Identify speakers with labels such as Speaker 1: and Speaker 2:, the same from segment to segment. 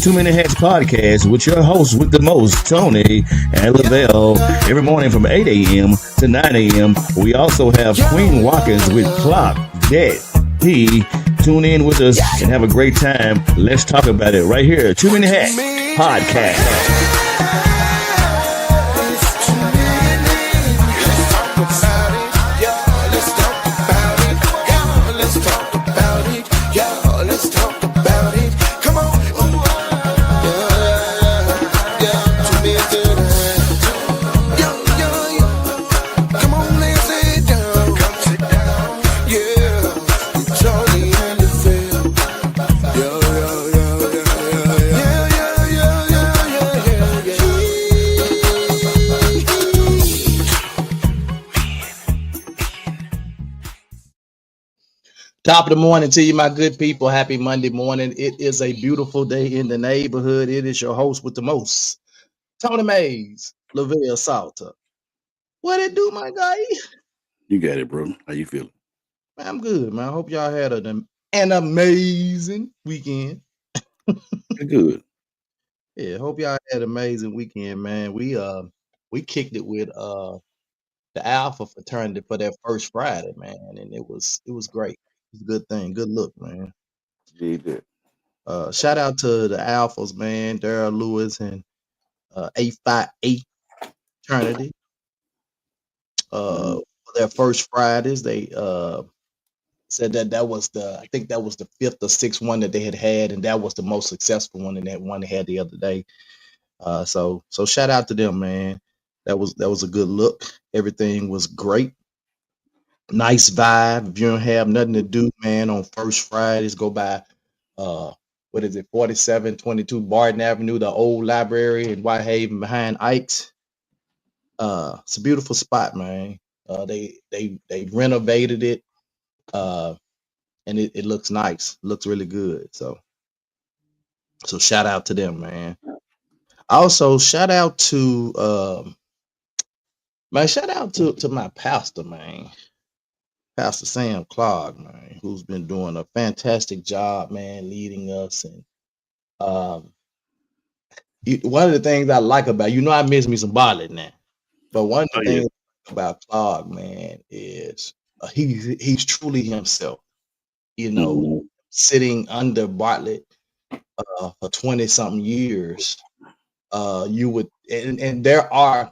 Speaker 1: Too Many Hats podcast with your hosts with the most, Tony and Lavelle, every morning from 8 a.m. to 9 a.m. We also have Queen Watkins with Clock Dead P. Tune in with us and have a great time. Let's talk about it right here. Too Many Hats podcast.
Speaker 2: Top of the morning to you, my good people. Happy Monday morning. It is a beautiful day in the neighborhood. It is your host with the most, Tony Mays, Lavelle Salter. What it do, my guy?
Speaker 1: You got it, bro. How you feeling?
Speaker 2: Man, I'm good, man. I hope y'all had an amazing weekend.
Speaker 1: Good.
Speaker 2: Yeah, hope y'all had an amazing weekend, man. We kicked it with the Alpha fraternity for their first Friday, man, and it was great. It was a good thing. Good look, man.
Speaker 1: Yeah, you did.
Speaker 2: Shout out to the Alphas, man, Daryl Lewis and A5A fraternity. For their first Fridays, they said that was I think that was the fifth or sixth one that they had, and that was the most successful one, and that one they had the other day. So shout out to them, man. That was a good look. Everything was great. Nice vibe. If you don't have nothing to do, man, on first Fridays, go by what is it, 4722 Barton Avenue, the old library in Whitehaven behind Ike's. It's a beautiful spot, man. They renovated it, uh, and it looks nice. It looks really good. So shout out to them, man. Also shout out to shout out to my pastor, man. Pastor Sam Clark, man, who's been doing a fantastic job, man, leading us. And um, one of the things I like about, I miss me some Bartlett now, but one of
Speaker 1: Oh
Speaker 2: the
Speaker 1: yeah.
Speaker 2: things about Clark, man, is he's truly himself. You know,
Speaker 1: Mhm.
Speaker 2: sitting under Bartlett for 20 something years, you would, and there are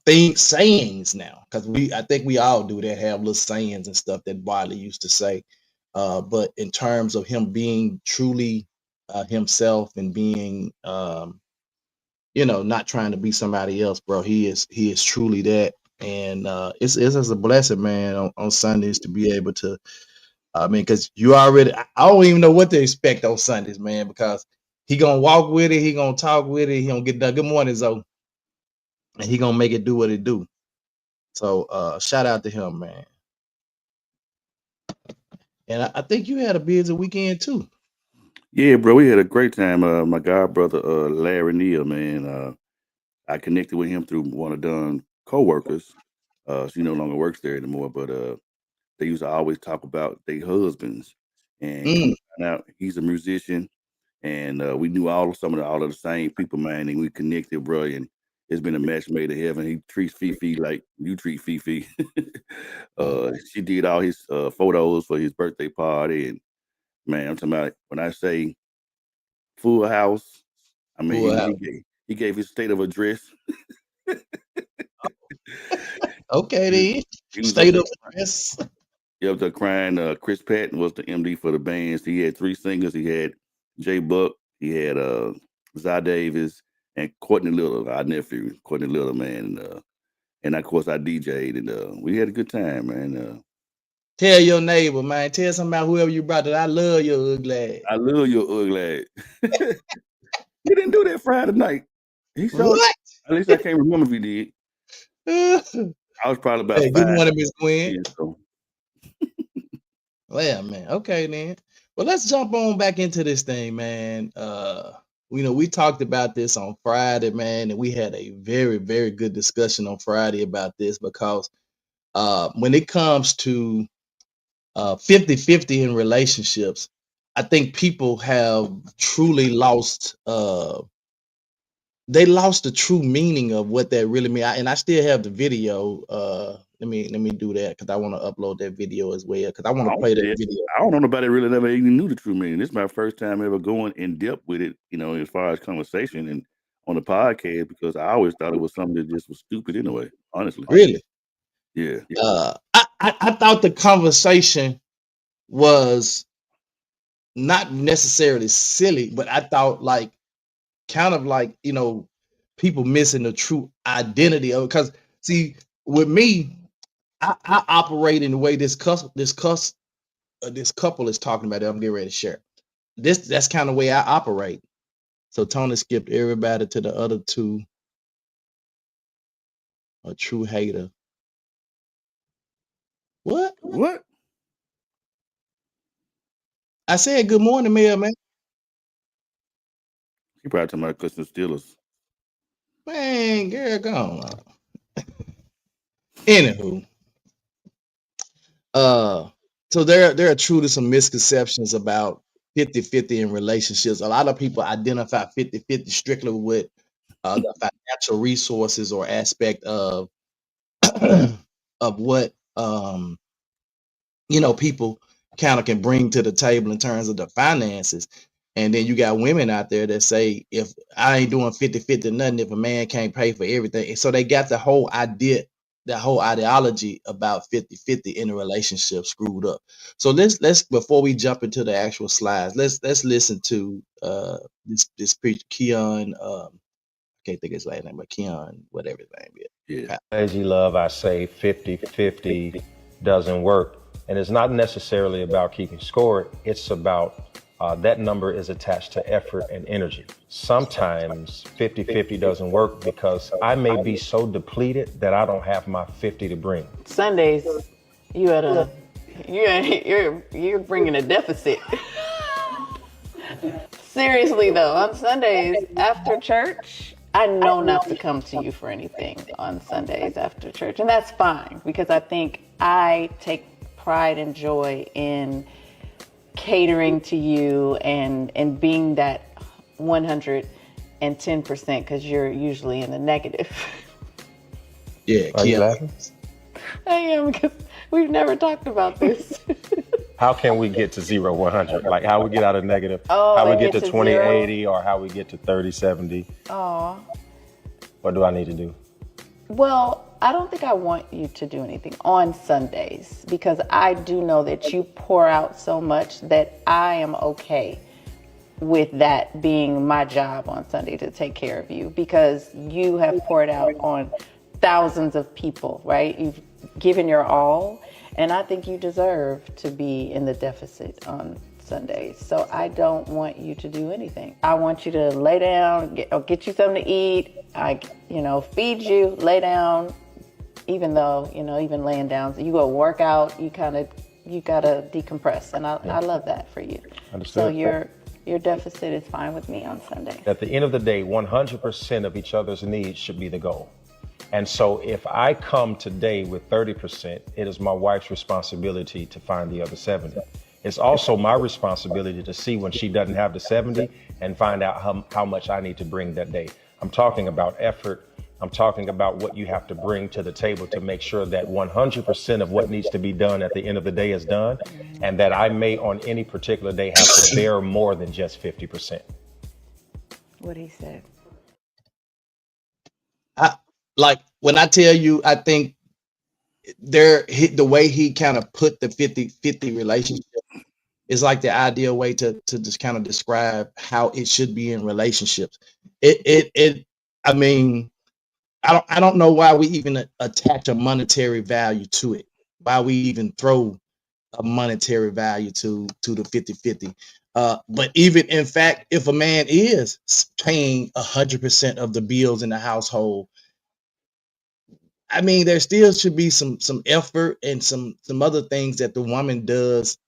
Speaker 2: things sayings now, because I think we all do that, have little sayings and stuff that Bartlett used to say. But in terms of him being truly himself and being not trying to be somebody else, bro, he is truly that. And it's just a blessing, man, on Sundays to be able to, because I don't even know what to expect on Sundays, man, because he gonna walk with it, he gonna talk with it, he gonna get done. Good morning, Zoe, and he gonna make it do what it do. So shout out to him, man. And I think you had a busy weekend too.
Speaker 1: Yeah, bro. We had a great time. My god brother, Larry Neal, man. I connected with him through one of Don's co-workers. She no longer works there anymore, but they used to always talk about their husbands. And come
Speaker 2: Mm.
Speaker 1: to find out, he's a musician, and we knew all of the same people, man. And we connected, bro. And it's been a match made in heaven. He treats Fifi like you treat Fifi. She did all his photos for his birthday party, and man, I'm talking about when I say full house. I mean,
Speaker 2: Full house.
Speaker 1: he gave his state of address.
Speaker 2: Okay,
Speaker 1: He,
Speaker 2: then.
Speaker 1: he was up
Speaker 2: State
Speaker 1: there.
Speaker 2: of stress.
Speaker 1: He up there crying. Chris Patton was the MD for the bands. He had three singers. He had Jay Buck. He had Zy Davis and Courtney Little, our nephew, Courtney Little, man. And of course I DJ'd, and we had a good time, man.
Speaker 2: Tell your neighbor, man. Tell somebody, whoever you brought, that I love your ugly ass.
Speaker 1: I love your ugly ass. He didn't do that Friday night. He showed.
Speaker 2: What?
Speaker 1: At least I can't remember if he did.
Speaker 2: Hey,
Speaker 1: I was probably about
Speaker 2: good
Speaker 1: 5
Speaker 2: morning, Miss Gwen.
Speaker 1: in, so
Speaker 2: Well, man. Okay, then. Well, let's jump on back into this thing, man. We talked about this on Friday, man, and we had a very, very good discussion on Friday about this, because when it comes to 50-50 in relationships, I think people have truly lost they lost the true meaning of what that really mean. And I still have the video. Let me do that because I want to upload that video as well because I want to play that video.
Speaker 1: I don't know nobody really never even knew the true meaning. This is my first time ever going in depth with it, as far as conversation and on the podcast, because I always thought it was something that just was stupid anyway, honestly.
Speaker 2: Really?
Speaker 1: Yeah.
Speaker 2: I thought the conversation was not necessarily silly, but I thought like kind of like people missing the true identity of it. Because see, with me, I operate in the way this couple is talking about that I'm getting ready to share. That's kind of way I operate. So Tony skipped everybody to the other two. A true hater. What? I said good morning, Mel, man.
Speaker 1: He probably talking about Christian Steelers.
Speaker 2: Man, girl, go on. Anywho, so there are truly some misconceptions about 50-50 in relationships. A lot of people identify 50-50 strictly with the financial resources or aspect of of what people kind of can bring to the table in terms of the finances. And then you got women out there that say, if I ain't doing 50-50 nothing, if a man can't pay for everything. And so they got the whole ideology about 50-50 in a relationship screwed up. So let's before we jump into the actual slides, let's listen to this preacher Keon. I can't think of his last name, but Keon, whatever his name is.
Speaker 1: Yeah.
Speaker 3: Lazy love, I say 50-50 doesn't work. And it's not necessarily about keeping score. It's about that number is attached to effort and energy. Sometimes 50-50 doesn't work because I may be so depleted that I don't have my 50 to bring.
Speaker 4: Sundays, you're bringing a deficit. Seriously though, on Sundays after church, I know not to come to you for anything on Sundays after church. And that's fine because I think I take pride and joy in catering to you and being that 110% because you're usually in the negative.
Speaker 2: Yeah,
Speaker 3: Are you laughing?
Speaker 4: I am because we've never talked about this.
Speaker 3: How can we get to 0-100? Like how we get out of negative,
Speaker 4: Oh,
Speaker 3: how we
Speaker 4: and
Speaker 3: get
Speaker 4: get
Speaker 3: to
Speaker 4: to
Speaker 3: 20-80 or how we get to 30-70?
Speaker 4: Aw.
Speaker 3: What do I need to do?
Speaker 4: Well, I don't think I want you to do anything on Sundays because I do know that you pour out so much that I am okay with that being my job on Sunday to take care of you because you have poured out on thousands of people, right? You've given your all, and I think you deserve to be in the deficit on Sundays. So I don't want you to do anything. I want you to lay down, get you something to eat. Feed you, lay down, even though, even laying down, you go work out, you gotta decompress. And I love that for you.
Speaker 3: Understood.
Speaker 4: So your deficit is fine with me on Sunday.
Speaker 3: At the end of the day, 100% of each other's needs should be the goal. And so if I come today with 30%, it is my wife's responsibility to find the other 70. It's also my responsibility to see when she doesn't have the 70 and find out how much I need to bring that day. I'm talking about effort. I'm talking about what you have to bring to the table to make sure that 100% of what needs to be done at the end of the day is done, and that I may on any particular day have to bear more than just 50%.
Speaker 4: What he said.
Speaker 2: Like when I tell you, I think the way he kind of put the 50-50 relationship is like the ideal way to just kind of describe how it should be in relationships. I mean, I don't know why we even attach a monetary value to it. Why we even throw a monetary value to the 50-50. But even in fact, if a man is paying 100% of the bills in the household, I mean, there still should be some effort and some other things that the woman does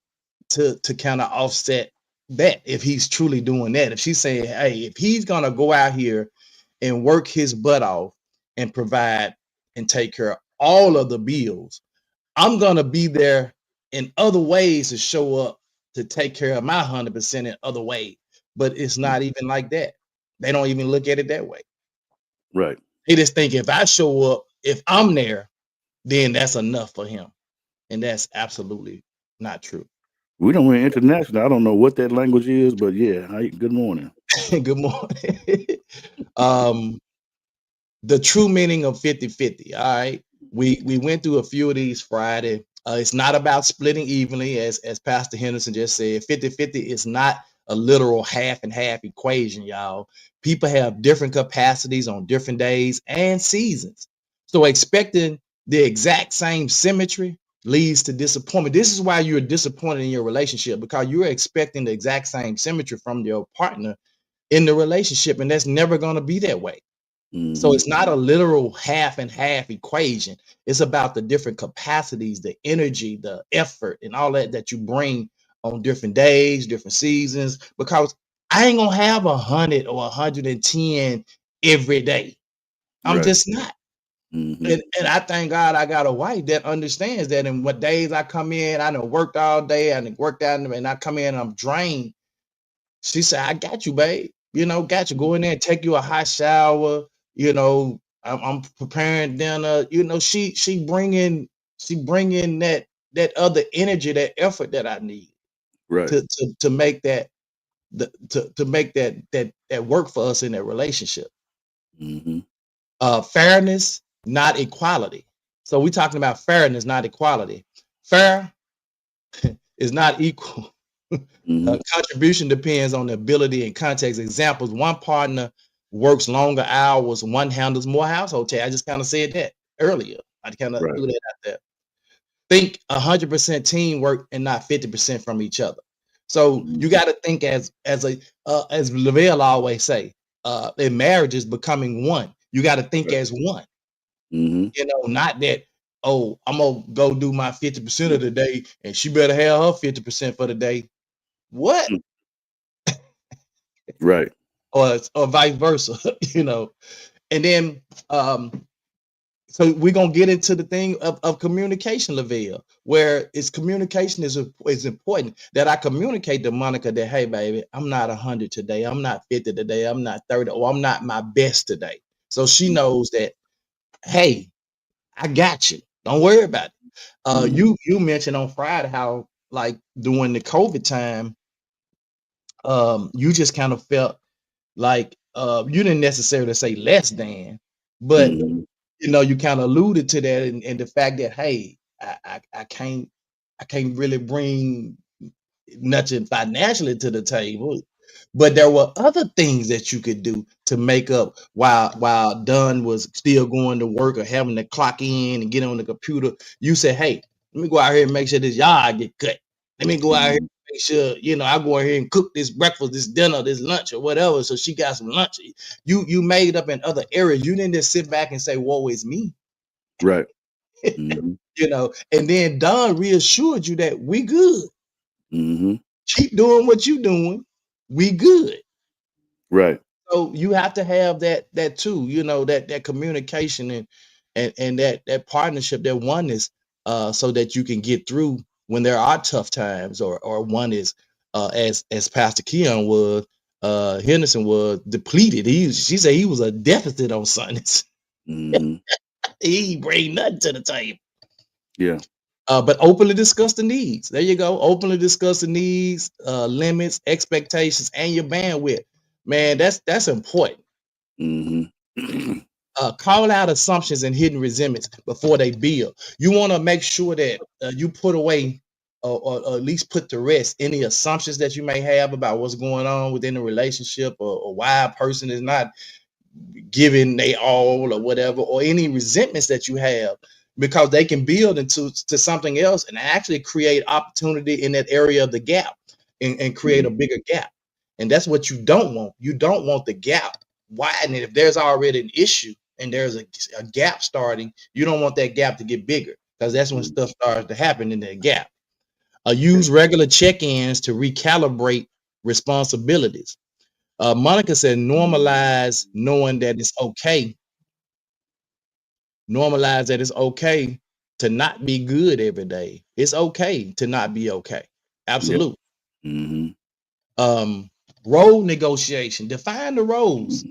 Speaker 2: to kind of offset that if he's truly doing that. If she's saying, hey, if he's gonna go out here and work his butt off and provide and take care of all of the bills, I'm gonna be there in other ways to show up to take care of my 100% in other ways. But it's not even like that. They don't even look at it that way.
Speaker 1: Right.
Speaker 2: They just think if I show up, if I'm there, then that's enough for him. And that's absolutely not true.
Speaker 1: We don't went international. I don't know what that language is, but yeah. Good morning.
Speaker 2: Good morning. The true meaning of 50-50. All right. We went through a few of these Friday. It's not about splitting evenly, as Pastor Henderson just said. 50-50 is not a literal half and half equation, y'all. People have different capacities on different days and seasons. So expecting the exact same symmetry leads to disappointment. This is why you're disappointed in your relationship, because you're expecting the exact same symmetry from your partner in the relationship, and that's never going to be that way. So it's not a literal half and half equation. It's about the different capacities, the energy, the effort, and all that you bring on different days, different seasons, because I ain't gonna have 100 or 110 every day. I'm
Speaker 1: Right.
Speaker 2: just not. And I thank God I got a wife that understands that. And what days I come in, I done worked all day, I done worked out, and I come in and I'm drained. She said, I got you, babe. Got you. Go in there and take you a hot shower. I'm preparing dinner. She bringing that other energy, that effort that I need
Speaker 1: Right.
Speaker 2: to make that to make that work for us in that relationship. Fairness, not equality. So we're talking about fairness, not equality. Fair is not equal. Contribution depends on the ability and context. Examples: one partner works longer hours, one handles more household tasks. I just kind of said that earlier. I kind of threw that out there. Think 100% teamwork and not 50% from each other. So you got to think as Lavelle always say, in marriages becoming one. You got to think as one. Not that, oh, I'm gonna go do my 50% of the day, and she better have her 50% for the day. What?
Speaker 1: Right.
Speaker 2: Or vice versa, And then so we're gonna get into the thing of communication, Lavelle, where communication is important. That I communicate to Monica that, hey baby, I'm not 100 today, I'm not 50 today, I'm not 30, or I'm not my best today. So she knows that, hey, I got you. Don't worry about it. You mentioned on Friday how, like, during the COVID time, you just kind of felt like you didn't necessarily say less than, but you kind of alluded to that, and the fact that, hey, I can't really bring nothing financially to the table, but there were other things that you could do to make up while Dunn was still going to work or having to clock in and get on the computer. You said, hey, let me go out here and make sure this yard get cut. Let me go out here and make sure, I go out here and cook this breakfast, this dinner, this lunch, or whatever, so she got some lunch. You made up in other areas. You didn't just sit back and say, woe is me.
Speaker 1: Right.
Speaker 2: And then Don reassured you that we good. Keep doing what you doing. We good.
Speaker 1: Right.
Speaker 2: So you have to have that too, that communication and that partnership, that oneness, so that you can get through when there are tough times, or one is, as Pastor Keon was, Henderson was depleted. She said he was a deficit on Sundays. He bring nothing to the table.
Speaker 1: Yeah.
Speaker 2: But openly discuss the needs. There you go. Openly discuss the needs, limits, expectations, and your bandwidth. Man, that's important. Call out assumptions and hidden resentments before they build. You want to make sure that you put away, or at least put to rest, any assumptions that you may have about what's going on within the relationship, or why a person is not giving they all, or whatever, or any resentments that you have, because they can build into something else and actually create opportunity in that area of the gap, and create a bigger gap. And that's what you don't want. You don't want the gap widening. If there's already an issue and there's a gap starting, you don't want that gap to get bigger, because that's when stuff starts to happen in that gap. Use regular check-ins to recalibrate responsibilities. Monica said, normalize knowing that it's okay. Normalize that it's okay to not be good every day. It's okay to not be okay. Absolutely.
Speaker 1: Mm-hmm.
Speaker 2: Role negotiation. Define the roles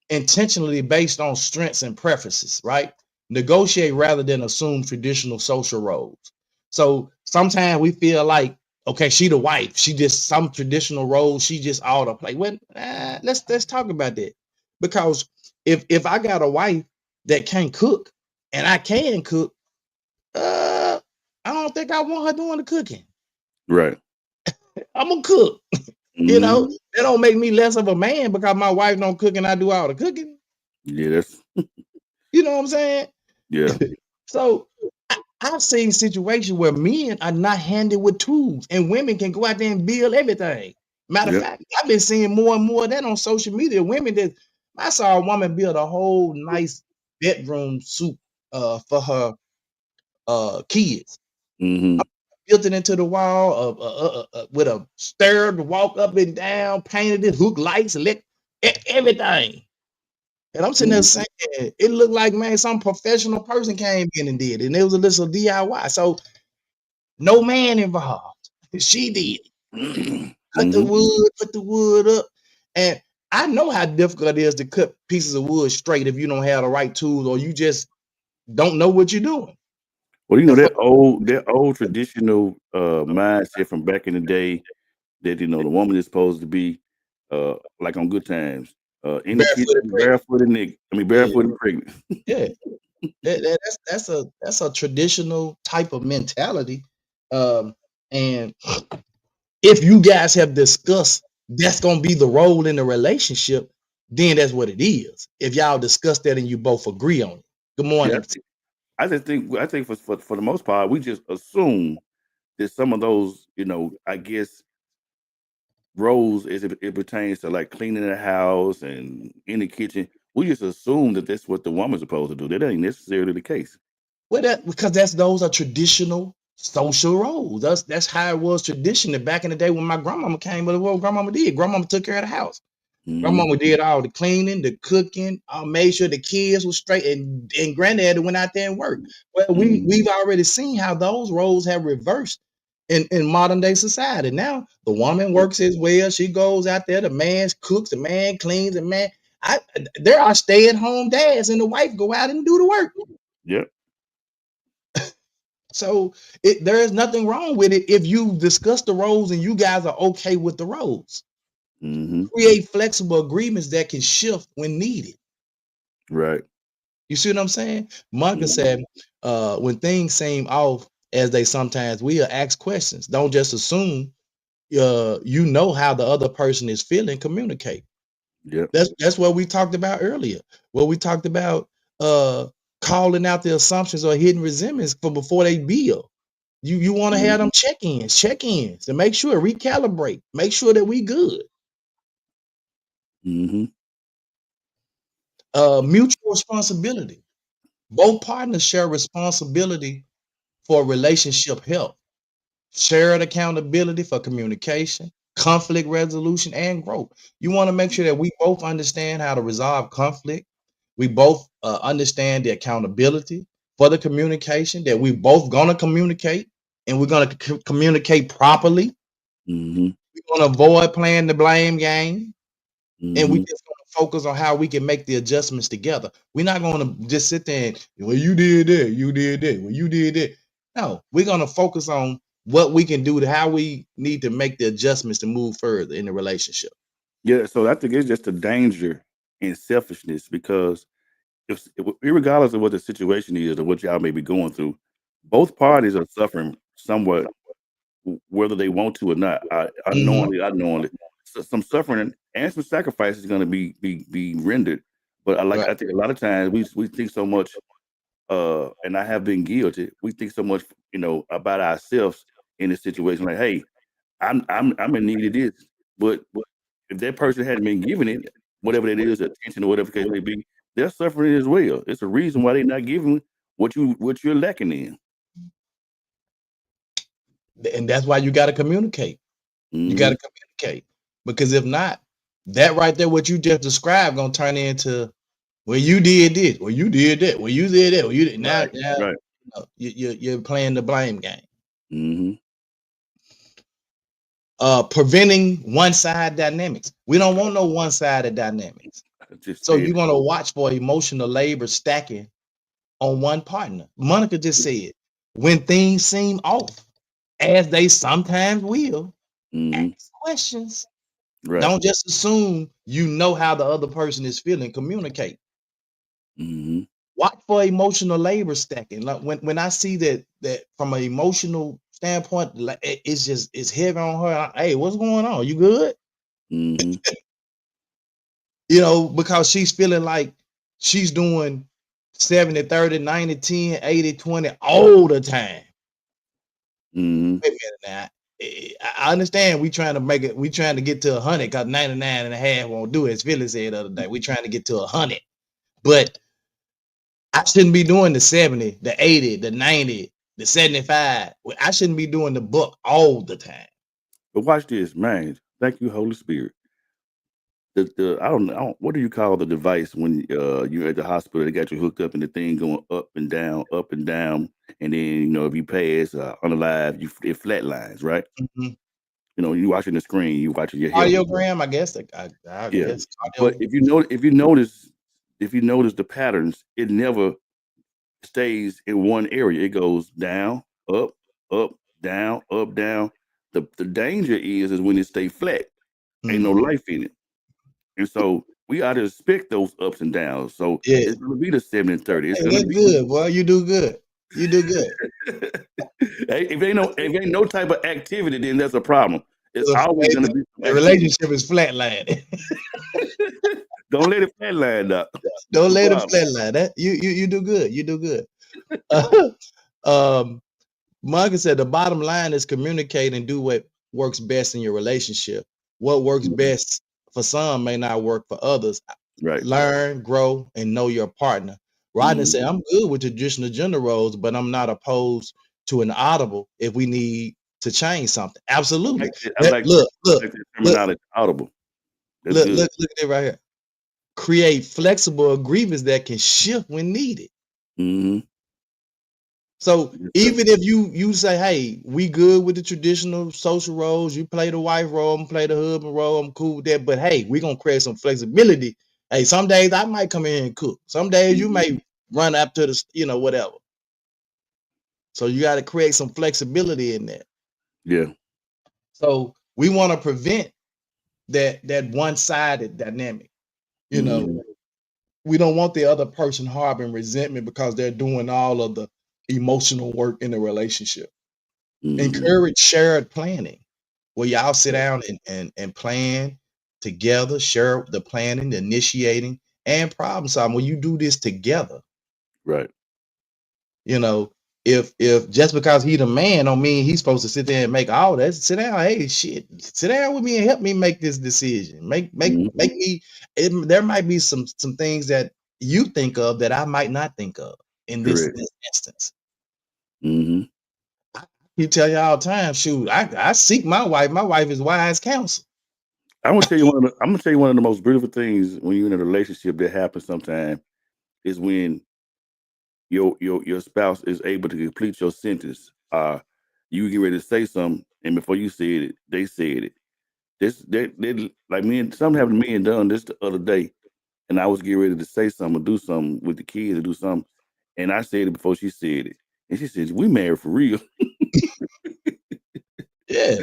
Speaker 2: intentionally based on strengths and preferences, right? Negotiate rather than assume traditional social roles. So sometimes we feel like, okay, she the wife, she just some traditional role, she just ought to play. Well, let's talk about that. Because if I got a wife that can't cook and I can cook, I don't think I want her doing the cooking.
Speaker 1: Right.
Speaker 2: I'm gonna cook. You know,
Speaker 1: Mm-hmm.
Speaker 2: that don't make me less of a man because my wife don't cook and I do all the cooking.
Speaker 1: Yeah, that's
Speaker 2: You know what I'm saying?
Speaker 1: yeah.
Speaker 2: So I've seen situations where men are not handed with tools and women can go out there and build everything. Matter of
Speaker 1: Yep.
Speaker 2: fact, I've been seeing more and more of that on social media. Women that I saw a woman build a whole nice bedroom suite for her kids.
Speaker 1: Mm-hmm.
Speaker 2: Built it into the wall with a stair to walk up and down, painted it, hook lights, everything. And I'm sitting there
Speaker 1: Mm-hmm.
Speaker 2: saying, it looked like, man, some professional person came in and did it. And it was a little DIY. So no man involved. She did. Cut the
Speaker 1: Mm-hmm.
Speaker 2: wood, put the wood up. And I know how difficult it is to cut pieces of wood straight if you don't have the right tools or you just don't know what you're doing.
Speaker 1: Well, you know
Speaker 2: And for
Speaker 1: that old traditional mindset from back in the day that the woman is supposed to be like on good times, in the kitchen,
Speaker 2: barefoot and pregnant.
Speaker 1: barefoot and naked. I mean,
Speaker 2: Yeah,
Speaker 1: barefoot and pregnant.
Speaker 2: yeah. That's a traditional type of mentality. And if you guys have discussed that's gonna be the role in the relationship, then that's what it is. If y'all discuss that and you both agree on it. Good
Speaker 1: Yeah,
Speaker 2: morning.
Speaker 1: I think for the most part, we just assume that some of those, I guess roles as it pertains to like cleaning the house and in the kitchen, we just assume that that's what the woman's supposed to do. That ain't necessarily the case.
Speaker 2: Well, that because those are traditional social roles. That's how it was traditional back in the day when my grandmama came. But what grandmama did, grandmama took care of the house.
Speaker 1: Mm-hmm.
Speaker 2: Grandmama did all the cleaning, the cooking, made sure the kids were straight, and granddaddy went out there and worked. Well,
Speaker 1: Mm-hmm.
Speaker 2: we've already seen how those roles have reversed in modern day society. Now the woman
Speaker 1: Yep.
Speaker 2: works as well. She goes out there, the man cooks, the man cleans, the man. I there are stay-at-home dads, and the wife go out and do the work.
Speaker 1: Yep.
Speaker 2: So there is nothing wrong with it if you discuss the roles and you guys are okay with the roles.
Speaker 1: Mm-hmm.
Speaker 2: Create flexible agreements that can shift when needed.
Speaker 1: Right.
Speaker 2: You see what I'm saying? Monica
Speaker 1: Mm-hmm.
Speaker 2: said, when things seem off, as they sometimes will, ask questions. Don't just assume you know how the other person is feeling. Communicate.
Speaker 1: Yep.
Speaker 2: That's what we talked about earlier. What we talked about uh calling out the assumptions or hidden resentments for before they build. You want to have
Speaker 1: Mm-hmm.
Speaker 2: them check-ins to make sure, recalibrate, make sure that we good.
Speaker 1: Mm-hmm.
Speaker 2: Mutual responsibility. Both partners share responsibility for relationship health, shared accountability for communication, conflict resolution, and growth. You want to make sure that we both understand how to resolve conflict. We both understand the accountability for the communication, that we both going to communicate and we're going to communicate properly.
Speaker 1: Mm-hmm.
Speaker 2: We're going to avoid playing the blame game. And we
Speaker 1: Mm-hmm.
Speaker 2: just gonna focus on how we can make the adjustments together. We're not gonna just sit there and, well, you did that, you did that, well, you did that. No, we're gonna focus on what we can do to how we need to make the adjustments to move further in the relationship.
Speaker 1: Yeah. So I think it's just a danger in selfishness because regardless of what the situation is or what y'all may be going through, both parties are suffering somewhat, whether they want to or not.
Speaker 2: Mhm.
Speaker 1: Unknowingly, so some suffering and some sacrifice is going to be rendered. But
Speaker 2: Right.
Speaker 1: I think a lot of times we think so much, and I have been guilty. We think so much, about ourselves in this situation. Like, hey, I'm in need of this, but if that person hadn't been given it, whatever that is, attention or whatever the case may be, they're suffering as well. It's a reason why they're not giving what you're lacking in.
Speaker 2: And that's why you got to communicate. You got
Speaker 1: Mm-hmm.
Speaker 2: to communicate because if not, that right there, what you just described, gonna turn into, well, you did this, well, you did that, well, you did that, well, you did now.
Speaker 1: Right. Right.
Speaker 2: You're playing the blame game.
Speaker 1: Mm-hmm.
Speaker 2: Preventing one-side dynamics. We don't want no one-sided dynamics.
Speaker 1: I just
Speaker 2: So
Speaker 1: said
Speaker 2: you're
Speaker 1: it.
Speaker 2: gonna watch for emotional labor stacking on one partner. Monica just said, when things seem off, as they sometimes will,
Speaker 1: Mm-hmm.
Speaker 2: ask questions.
Speaker 1: Right.
Speaker 2: Don't just assume you know how the other person is feeling. Communicate.
Speaker 1: Mm-hmm.
Speaker 2: Watch for emotional labor stacking. Like when I see that from an emotional standpoint, like it's heavy on her. Hey, what's going on? You good?
Speaker 1: Mm-hmm.
Speaker 2: You know, because she's feeling like she's doing 70, 30, 90, 10, 80, 20 all the time.
Speaker 1: Mm-hmm.
Speaker 2: Wait a minute now. I understand we trying to make it, we trying to get to 100 because 99 and a half won't do it, as Philly said the other day. We trying to get to 100. But I shouldn't be doing the 70, the 80, the 90, the 75. I shouldn't be doing the book all the time.
Speaker 1: But watch this, man. Thank you, Holy Spirit. I don't know, what do you call the device when you're at the hospital? They got you hooked up and the thing going up and down, and then if you pass unalive, it flatlines, right?
Speaker 2: Mhm.
Speaker 1: You watching the screen, you watching your health.
Speaker 2: Audiogram, I guess. I
Speaker 1: Yeah,
Speaker 2: guess
Speaker 1: but
Speaker 2: audio.
Speaker 1: if you notice the patterns, it never stays in one area. It goes down, up, down, up, down. The danger is when it stay flat. Ain't no
Speaker 2: Mhm.
Speaker 1: life in it. And so we ought to expect those ups and downs. So
Speaker 2: Yeah.
Speaker 1: it's gonna be the 70 and 30. It's
Speaker 2: Hey,
Speaker 1: gonna
Speaker 2: that's
Speaker 1: be
Speaker 2: good, boy. You do good. You do good.
Speaker 1: hey, if ain't no type of activity, then that's a problem. It's
Speaker 2: The
Speaker 1: always gonna be some
Speaker 2: the
Speaker 1: activity.
Speaker 2: relationship is flatline.
Speaker 1: Don't let it flatline up.
Speaker 2: Don't
Speaker 1: That's a
Speaker 2: let it
Speaker 1: problem.
Speaker 2: flatline. That you do good. You do good. um, Marcus said the bottom line is communicate and do what works best in your relationship. What works
Speaker 1: Mhm.
Speaker 2: best for some may not work for others.
Speaker 1: Right.
Speaker 2: Learn, grow, and know your partner. Rodney
Speaker 1: Mhm.
Speaker 2: said, I'm good with traditional gender roles, but I'm not opposed to an audible if we need to change something.
Speaker 1: I
Speaker 2: Absolutely.
Speaker 1: like that. I
Speaker 2: That,
Speaker 1: like that.
Speaker 2: look,
Speaker 1: I
Speaker 2: look,
Speaker 1: like that
Speaker 2: look,
Speaker 1: terminology. Audible. That's
Speaker 2: look,
Speaker 1: good.
Speaker 2: look at it right here. Create flexible agreements that can shift when needed.
Speaker 1: Mm-hmm.
Speaker 2: So
Speaker 1: Yes, sir.
Speaker 2: even if you say, hey, we good with the traditional social roles, you play the wife role, I'm play the husband role, I'm cool with that. But hey, we're gonna create some flexibility. Hey, some days I might come in and cook. Some days you
Speaker 1: Mm-hmm.
Speaker 2: may run up to the, whatever. So you got to create some flexibility in that.
Speaker 1: Yeah.
Speaker 2: So we want to prevent that one-sided dynamic. You know,
Speaker 1: Mm-hmm.
Speaker 2: we don't want the other person harboring resentment because they're doing all of the emotional work in the relationship.
Speaker 1: Mm-hmm.
Speaker 2: Encourage shared planning where y'all sit down and plan together, share the planning, the initiating, and problem solving. When you do this together,
Speaker 1: Right.
Speaker 2: you know, if just because he the man don't mean he's supposed to sit there and make all that. Sit down, hey, shit, sit down with me and help me make this decision.
Speaker 1: Mm-hmm.
Speaker 2: Make me. There might be some things that you think of that I might not think of in this
Speaker 1: Correct.
Speaker 2: this instance.
Speaker 1: Mm-hmm.
Speaker 2: You tell you all the time, shoot, I seek my wife. My wife is wise counsel.
Speaker 1: I'm gonna tell you one of the most beautiful things when you're in a relationship that happens sometimes is when your spouse is able to complete your sentence. You get ready to say something, and before you said it, they said it. They like me and something happened to me and done this the other day, and I was getting ready to say something or do something with the kids or do something, and I said it before she said it, and she said, "We married for real."
Speaker 2: Yeah.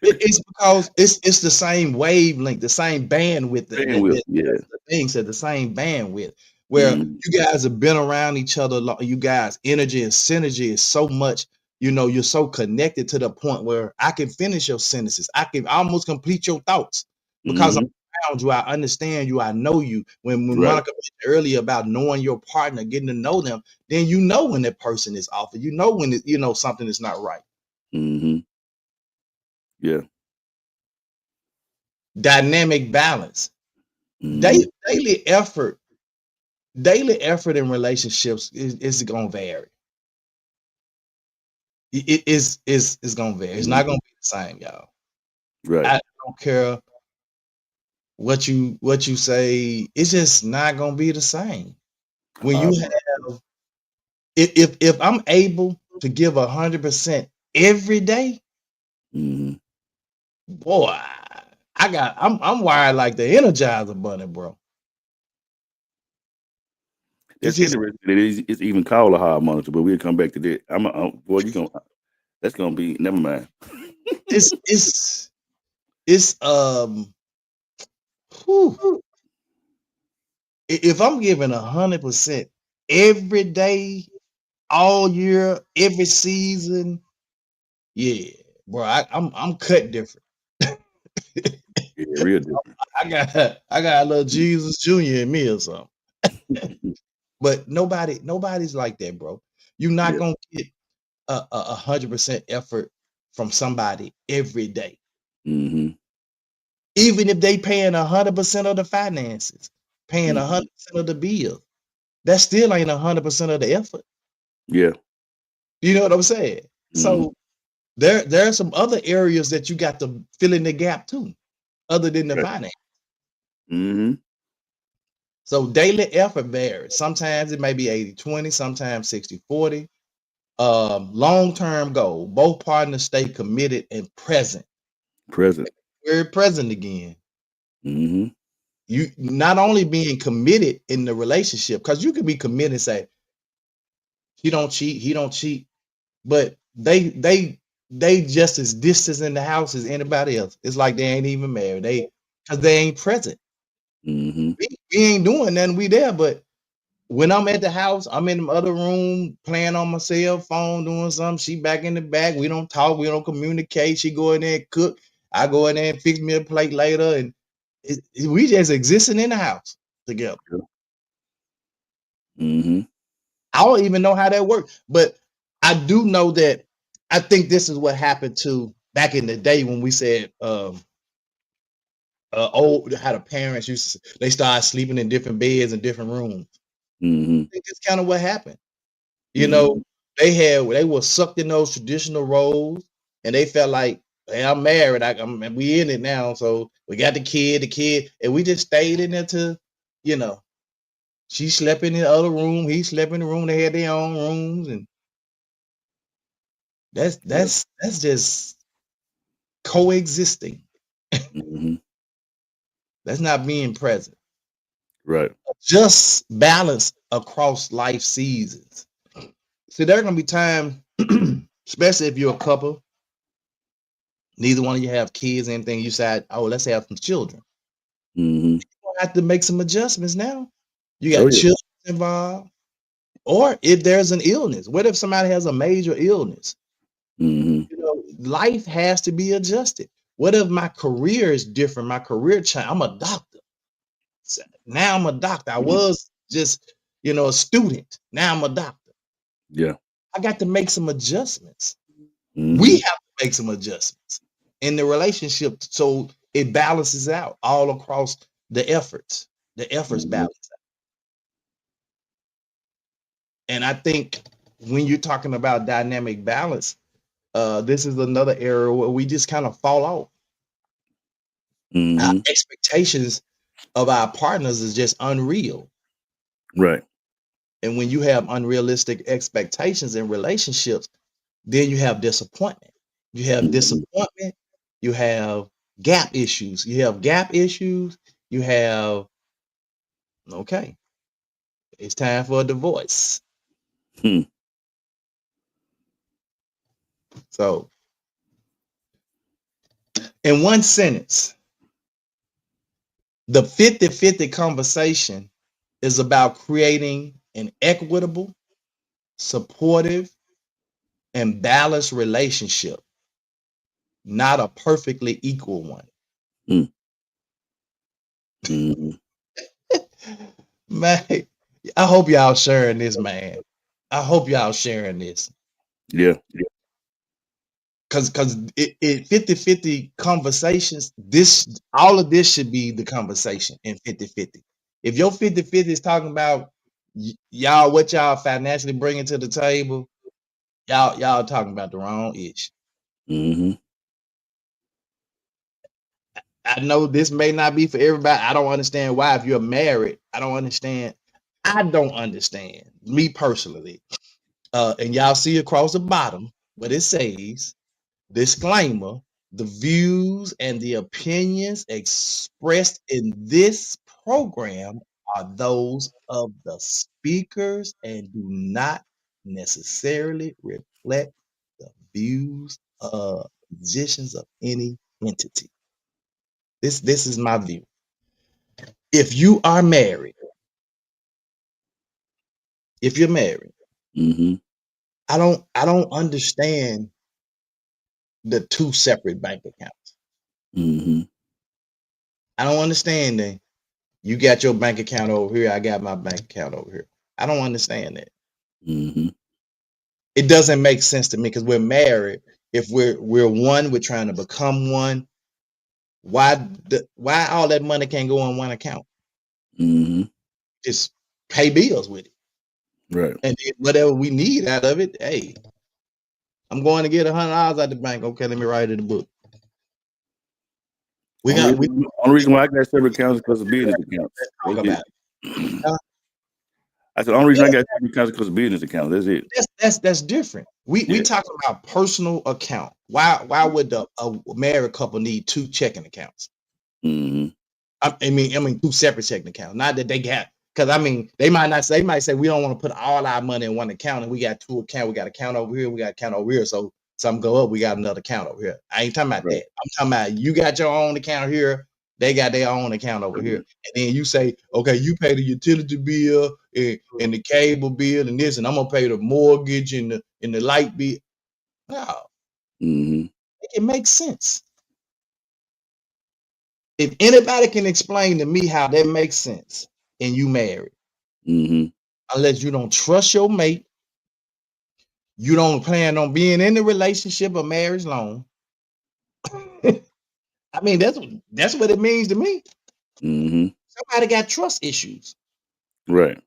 Speaker 2: It's because it's the same wavelength, the same bandwidth
Speaker 1: Man, with yeah.
Speaker 2: that's the thing said the same bandwidth where
Speaker 1: Mm-hmm.
Speaker 2: you guys have been around each other. You guys energy and synergy is so much, you're so connected to the point where I can finish your sentences. I can almost complete your thoughts because I'm
Speaker 1: Mm-hmm.
Speaker 2: around you. I understand you. I know you. When
Speaker 1: Right.
Speaker 2: Monica mentioned earlier about knowing your partner, getting to know them, then you know when that person is off. You know when something is not right.
Speaker 1: Mm-hmm. Yeah.
Speaker 2: Dynamic balance.
Speaker 1: Mm-hmm.
Speaker 2: Daily effort, daily effort in relationships is gonna vary. It's gonna vary. It's not
Speaker 1: Mm-hmm.
Speaker 2: gonna be the same, y'all.
Speaker 1: Right.
Speaker 2: I don't care what you say. It's just not gonna be the same. When you
Speaker 1: Um,
Speaker 2: have, if I'm able to give 100% every day,
Speaker 1: mm-hmm.
Speaker 2: Boy, I'm wired like the Energizer Bunny, bro. It's
Speaker 1: That's
Speaker 2: just
Speaker 1: interesting. It's even called a hard monitor, but we'll come back to that. Boy, you gonna that's gonna be never mind.
Speaker 2: it's whew. If I'm giving 100% every day, all year, every season, yeah, bro, I'm cut different.
Speaker 1: Yeah, real different.
Speaker 2: I got a little Jesus Jr. in me or something. But nobody's like that, bro. You're not
Speaker 1: Yeah.
Speaker 2: gonna get a 100% effort from somebody every day,
Speaker 1: Mm-hmm.
Speaker 2: even if they paying 100% of the finances, paying
Speaker 1: Mm-hmm.
Speaker 2: 100% of the bills. That still ain't 100% of the effort.
Speaker 1: Yeah.
Speaker 2: You know what I'm saying?
Speaker 1: Mm-hmm.
Speaker 2: So there are some other areas that you got to fill in the gap too, other than the
Speaker 1: Right.
Speaker 2: finance.
Speaker 1: Mm-hmm.
Speaker 2: So daily effort varies. Sometimes it may be 80-20, sometimes 60-40. Long-term goal. Both partners stay committed and present.
Speaker 1: Present.
Speaker 2: Very present again.
Speaker 1: Mm-hmm.
Speaker 2: You not only being committed in the relationship, because you can be committed and say, he don't cheat, he don't cheat, but they just as distant in the house as anybody else. It's like they ain't even married. Because they ain't present.
Speaker 1: Mm-hmm.
Speaker 2: We ain't doing nothing. We there, but when I'm at the house, I'm in the other room playing on my cell phone, doing something. She back in the back. We don't talk. We don't communicate. She go in there and cook. I go in there and fix me a plate later, and we just existing in the house together.
Speaker 1: Mm-hmm.
Speaker 2: I don't even know how that works, but I do know that I think this is what happened to back in the day when we said old how the parents used to, they started sleeping in different beds in different rooms.
Speaker 1: Mm-hmm.
Speaker 2: I think that's kind of what happened. You
Speaker 1: Mm-hmm.
Speaker 2: know, they were sucked in those traditional roles, and they felt like, hey, I'm married, we in it now, so we got the kid, and we just stayed in there to, you know, she slept in the other room, he slept in the room, they had their own rooms, and that's
Speaker 1: Yeah.
Speaker 2: that's that's just coexisting.
Speaker 1: Mm-hmm.
Speaker 2: That's not being present.
Speaker 1: Right.
Speaker 2: Just balance across life seasons. See, there are gonna be times, especially if you're a couple, neither one of you have kids, anything, you decide, oh, let's have some children.
Speaker 1: Mm-hmm.
Speaker 2: You have to make some adjustments now. You
Speaker 1: Oh
Speaker 2: got
Speaker 1: yeah.
Speaker 2: children involved. Or if there's an illness, what if somebody has a major illness?
Speaker 1: Mm-hmm.
Speaker 2: You know, life has to be adjusted. What if my career is different? My career change. I'm a doctor. So now I'm a doctor. I
Speaker 1: Mm-hmm.
Speaker 2: was just, a student. Now I'm a doctor.
Speaker 1: Yeah.
Speaker 2: I got to make some adjustments. We
Speaker 1: Mm-hmm.
Speaker 2: have to make some adjustments in the relationship so it balances out all across the efforts. The efforts
Speaker 1: Mm-hmm.
Speaker 2: balance. And I think when you're talking about dynamic balance, this is another area where we just kind of fall off. Our
Speaker 1: Mm-hmm.
Speaker 2: expectations of our partners is just unreal.
Speaker 1: Right.
Speaker 2: And when you have unrealistic expectations in relationships, then you have disappointment. You have
Speaker 1: Mm-hmm.
Speaker 2: disappointment, you have gap issues. You have gap issues, you have, okay, it's time for a divorce.
Speaker 1: Hmm.
Speaker 2: So, in one sentence, the 50-50 conversation is about creating an equitable, supportive, and balanced relationship, not a perfectly equal one.
Speaker 1: Mm-hmm.
Speaker 2: Man, I hope y'all sharing this, man. I hope y'all sharing this.
Speaker 1: Yeah. Yeah.
Speaker 2: Because it 50-50 conversations, all of this should be the conversation in 50-50. If your 50-50 is talking about y'all, what y'all financially bringing to the table, y'all talking about the wrong issue.
Speaker 1: Mm-hmm.
Speaker 2: I know this may not be for everybody. I don't understand why. If you're married, I don't understand. I don't understand, me personally. And y'all see across the bottom what it says, disclaimer, The views and the opinions expressed in this program are those of the speakers and do not necessarily reflect the views of positions of any entity. This is my view. If you are married, if you're married,
Speaker 1: Mm-hmm.
Speaker 2: I don't understand the two separate bank accounts.
Speaker 1: Mm-hmm.
Speaker 2: I don't understand that you got your bank account over here, I got my bank account over here. I don't understand that.
Speaker 1: Mm-hmm.
Speaker 2: It doesn't make sense to me because we're married. If we're one, we're trying to become one. Why all that money can't go on one account?
Speaker 1: Mm-hmm.
Speaker 2: Just pay bills with it,
Speaker 1: Right.
Speaker 2: and then whatever we need out of it. Hey, I'm going to get $100 out the bank. Okay, let me write it in the book. We got.
Speaker 1: Only reason why I got separate accounts is because of business accounts.
Speaker 2: Let's talk
Speaker 1: That's
Speaker 2: about
Speaker 1: it.
Speaker 2: it.
Speaker 1: I said, the only reason I got separate accounts is because of business accounts. That's it.
Speaker 2: That's different. We
Speaker 1: Yeah.
Speaker 2: talking about personal account. Why would a married couple need two checking accounts?
Speaker 1: Mm-hmm.
Speaker 2: I mean, two separate checking accounts. Not that they got, because I mean, they might say we don't want to put all our money in one account, and we got two accounts. We got an account over here, we got an account over here. So something go up, we got another account over here. I ain't talking about
Speaker 1: Right.
Speaker 2: that. I'm talking about you got your own account here, they got their own account over here, and then you say, okay, you pay the utility bill and the cable bill and this, and I'm gonna pay the mortgage and the light bill. No,
Speaker 1: Mm-hmm.
Speaker 2: it makes sense. If anybody can explain to me how that makes sense, and you married,
Speaker 1: Mm-hmm.
Speaker 2: unless you don't trust your mate, you don't plan on being in the relationship or marriage long. I mean, that's what it means to me.
Speaker 1: Mm-hmm.
Speaker 2: Somebody got trust issues.
Speaker 1: Right.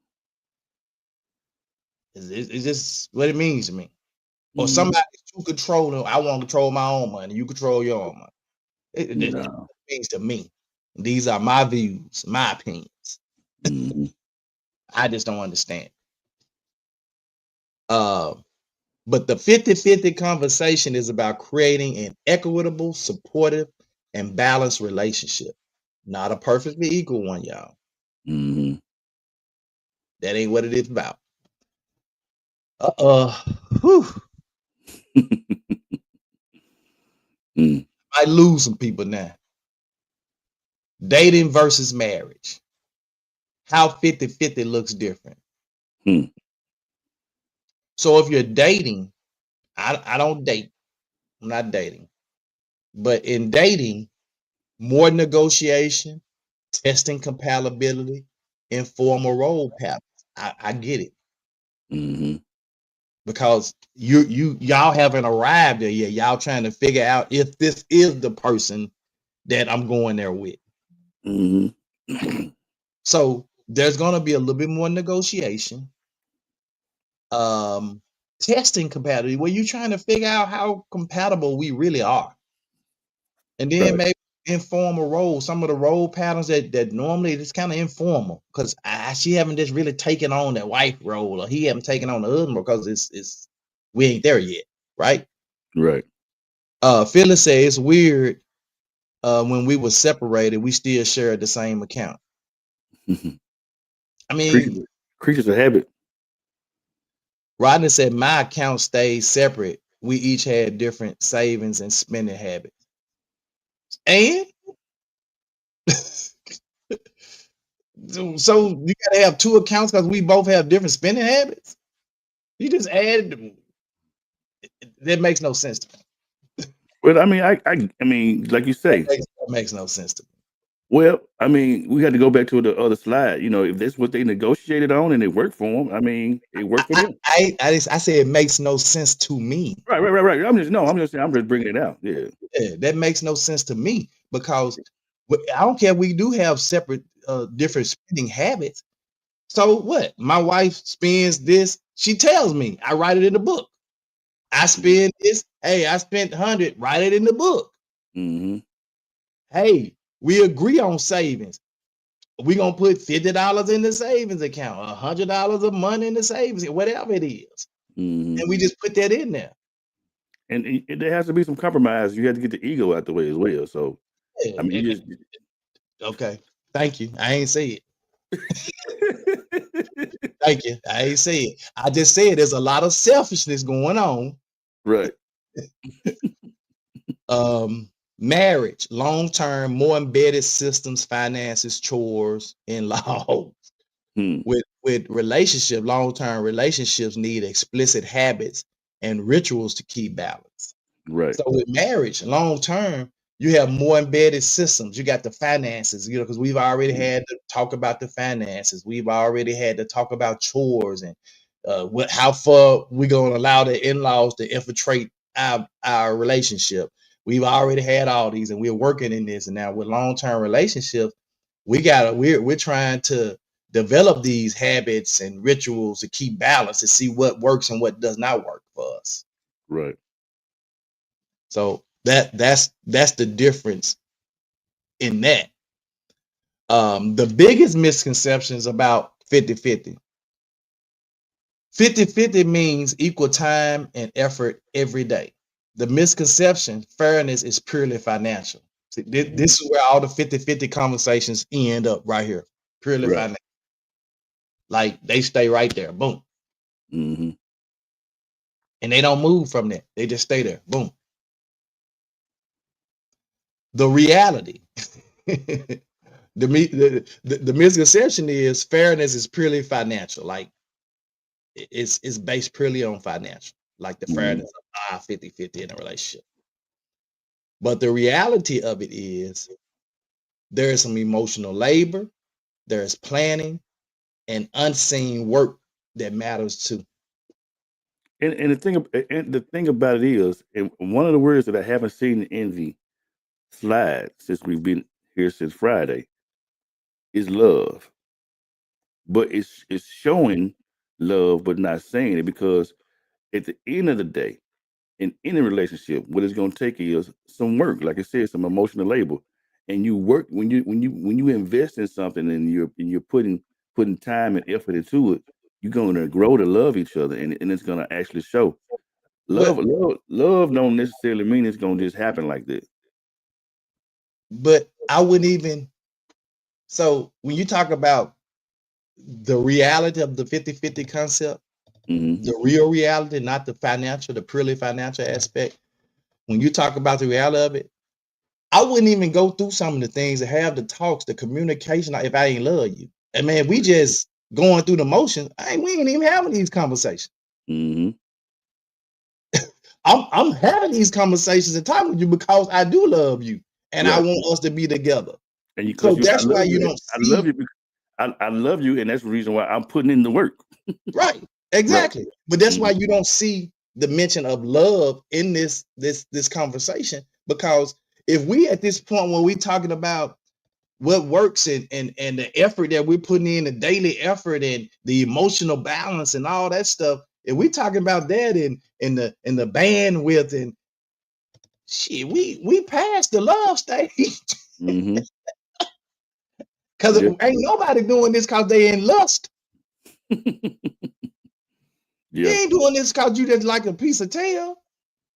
Speaker 2: It's just what it means to me. Or
Speaker 1: Mm-hmm.
Speaker 2: somebody's too controlling. I want to control my own money. You control your own money. That's what
Speaker 1: No.
Speaker 2: it means to me. These are my views, my opinions.
Speaker 1: Mm-hmm.
Speaker 2: I just don't understand. But the 50-50 conversation is about creating an equitable, supportive, and balanced relationship. Not a perfectly equal one, y'all.
Speaker 1: Mm-hmm.
Speaker 2: That ain't what it is about.
Speaker 1: Mm.
Speaker 2: I lose some people now. Dating versus marriage. How 50-50 looks different.
Speaker 1: Mm.
Speaker 2: So if you're dating, I don't date. I'm not dating. But in dating, more negotiation, testing compatibility, informal role patterns. I get it.
Speaker 1: Mm-hmm.
Speaker 2: Because y'all haven't arrived there yet. Y'all trying to figure out if this is the person that I'm going there with.
Speaker 1: Mm-hmm.
Speaker 2: So there's gonna be a little bit more negotiation. Testing compatibility, where you're trying to figure out how compatible we really are. And then
Speaker 1: Right.
Speaker 2: maybe informal role, some of the role patterns that normally it's kind of informal because she haven't just really taken on that wife role or he haven't taken on the husband because it's we ain't there yet, right?
Speaker 1: Right.
Speaker 2: Phyllis says it's weird when we were separated, we still shared the same account. I mean,
Speaker 1: Creatures of habit.
Speaker 2: Rodney said my account stayed separate. We each had different savings and spending habits. And so you gotta have two accounts because we both have different spending habits. You just added them. That makes no sense to me.
Speaker 1: Well, I mean, I mean, like you say,
Speaker 2: That makes no sense to me.
Speaker 1: well, I mean, we had to go back to the other slide. You know, if that's what they negotiated on and it worked for them, I mean, it worked for them.
Speaker 2: I say it makes no sense to me.
Speaker 1: Right. I'm just saying, I'm just bringing it out. Yeah.
Speaker 2: Yeah, that makes no sense to me because I don't care. We do have separate, different spending habits. So what? My wife spends this. She tells me. I write it in the book. I spend this. Hey, I spent 100. Write it in the book.
Speaker 1: Mm-hmm.
Speaker 2: Hey, we agree on savings. We're gonna put $50 in the savings account, $100 a month in the savings, whatever it is.
Speaker 1: Mm-hmm.
Speaker 2: And we just put that in there.
Speaker 1: and there has to be some compromise. You have to get the ego out the way as well. So I mean, you just
Speaker 2: Okay, thank you. I ain't say it. Thank you. I ain't say it. I just said there's a lot of selfishness going on.
Speaker 1: right.
Speaker 2: Marriage, long term, more embedded systems, finances, chores, and laws.
Speaker 1: Hmm.
Speaker 2: With relationship, long term relationships need explicit habits and rituals to keep balance.
Speaker 1: Right.
Speaker 2: So with marriage, long term, you have more embedded systems. You got the finances, because we've already had to talk about the finances. We've already had to talk about chores and how far we're going to allow the in-laws to infiltrate our relationship. We've already had all these, and we're working in this. And now with long-term relationships, we're trying to develop these habits and rituals to keep balance, to see what works and what does not work for us.
Speaker 1: Right.
Speaker 2: So that's the difference in that. The biggest misconceptions about 50-50. 50-50 means equal time and effort every day. The misconception, fairness is purely financial. See, this is where all the 50-50 conversations end up right here. Purely
Speaker 1: Right.
Speaker 2: financial. Like they stay right there. Boom.
Speaker 1: Mm-hmm.
Speaker 2: And they don't move from that. They just stay there. Boom. The reality. The misconception is fairness is purely financial. Like it's based purely on financial, like the fairness of 50-50 in a relationship. But the reality of it is there is some emotional labor, there's planning, and unseen work that matters too.
Speaker 1: And the thing about it is, and one of the words that I haven't seen in the slide since we've been here since Friday is love. But it's showing love, but not saying it, because at the end of the day, in any relationship, what it's going to take is some work, like I said, some emotional labor, and you work when you invest in something, and you're putting time and effort into it. You're going to grow to love each other, and it's going to actually show.
Speaker 2: But
Speaker 1: Love don't necessarily mean it's going to just happen like that.
Speaker 2: but I wouldn't even. So when you talk about the reality of the 50-50 concept,
Speaker 1: Hmm.
Speaker 2: the real reality, not the financial, the purely financial aspect, when you talk about the reality of it, I wouldn't even go through some of the things and have the talks, the communication, if I ain't love you. And man, we just going through the motions. We ain't even having these conversations.
Speaker 1: Hmm.
Speaker 2: I'm having these conversations and talking with you because I do love you and I
Speaker 1: Right.
Speaker 2: want us to be together.
Speaker 1: And
Speaker 2: So
Speaker 1: because I
Speaker 2: that's why
Speaker 1: love
Speaker 2: you
Speaker 1: you,
Speaker 2: don't
Speaker 1: I love
Speaker 2: see.
Speaker 1: you, I love you, and that's the reason why I'm putting in the work.
Speaker 2: Right,
Speaker 1: Right.
Speaker 2: exactly. But that's why
Speaker 1: Hmm.
Speaker 2: you don't see the mention of love in this conversation, because if we at this point when we talking about what works and the effort that we're putting in, the daily effort and the emotional balance and all that stuff, if we talking about that in the bandwidth and shit, we passed the love stage.
Speaker 1: Hmm.
Speaker 2: Because
Speaker 1: Yeah.
Speaker 2: ain't nobody doing this because they in lust. You
Speaker 1: Yeah.
Speaker 2: ain't doing this because you just like a piece of tail,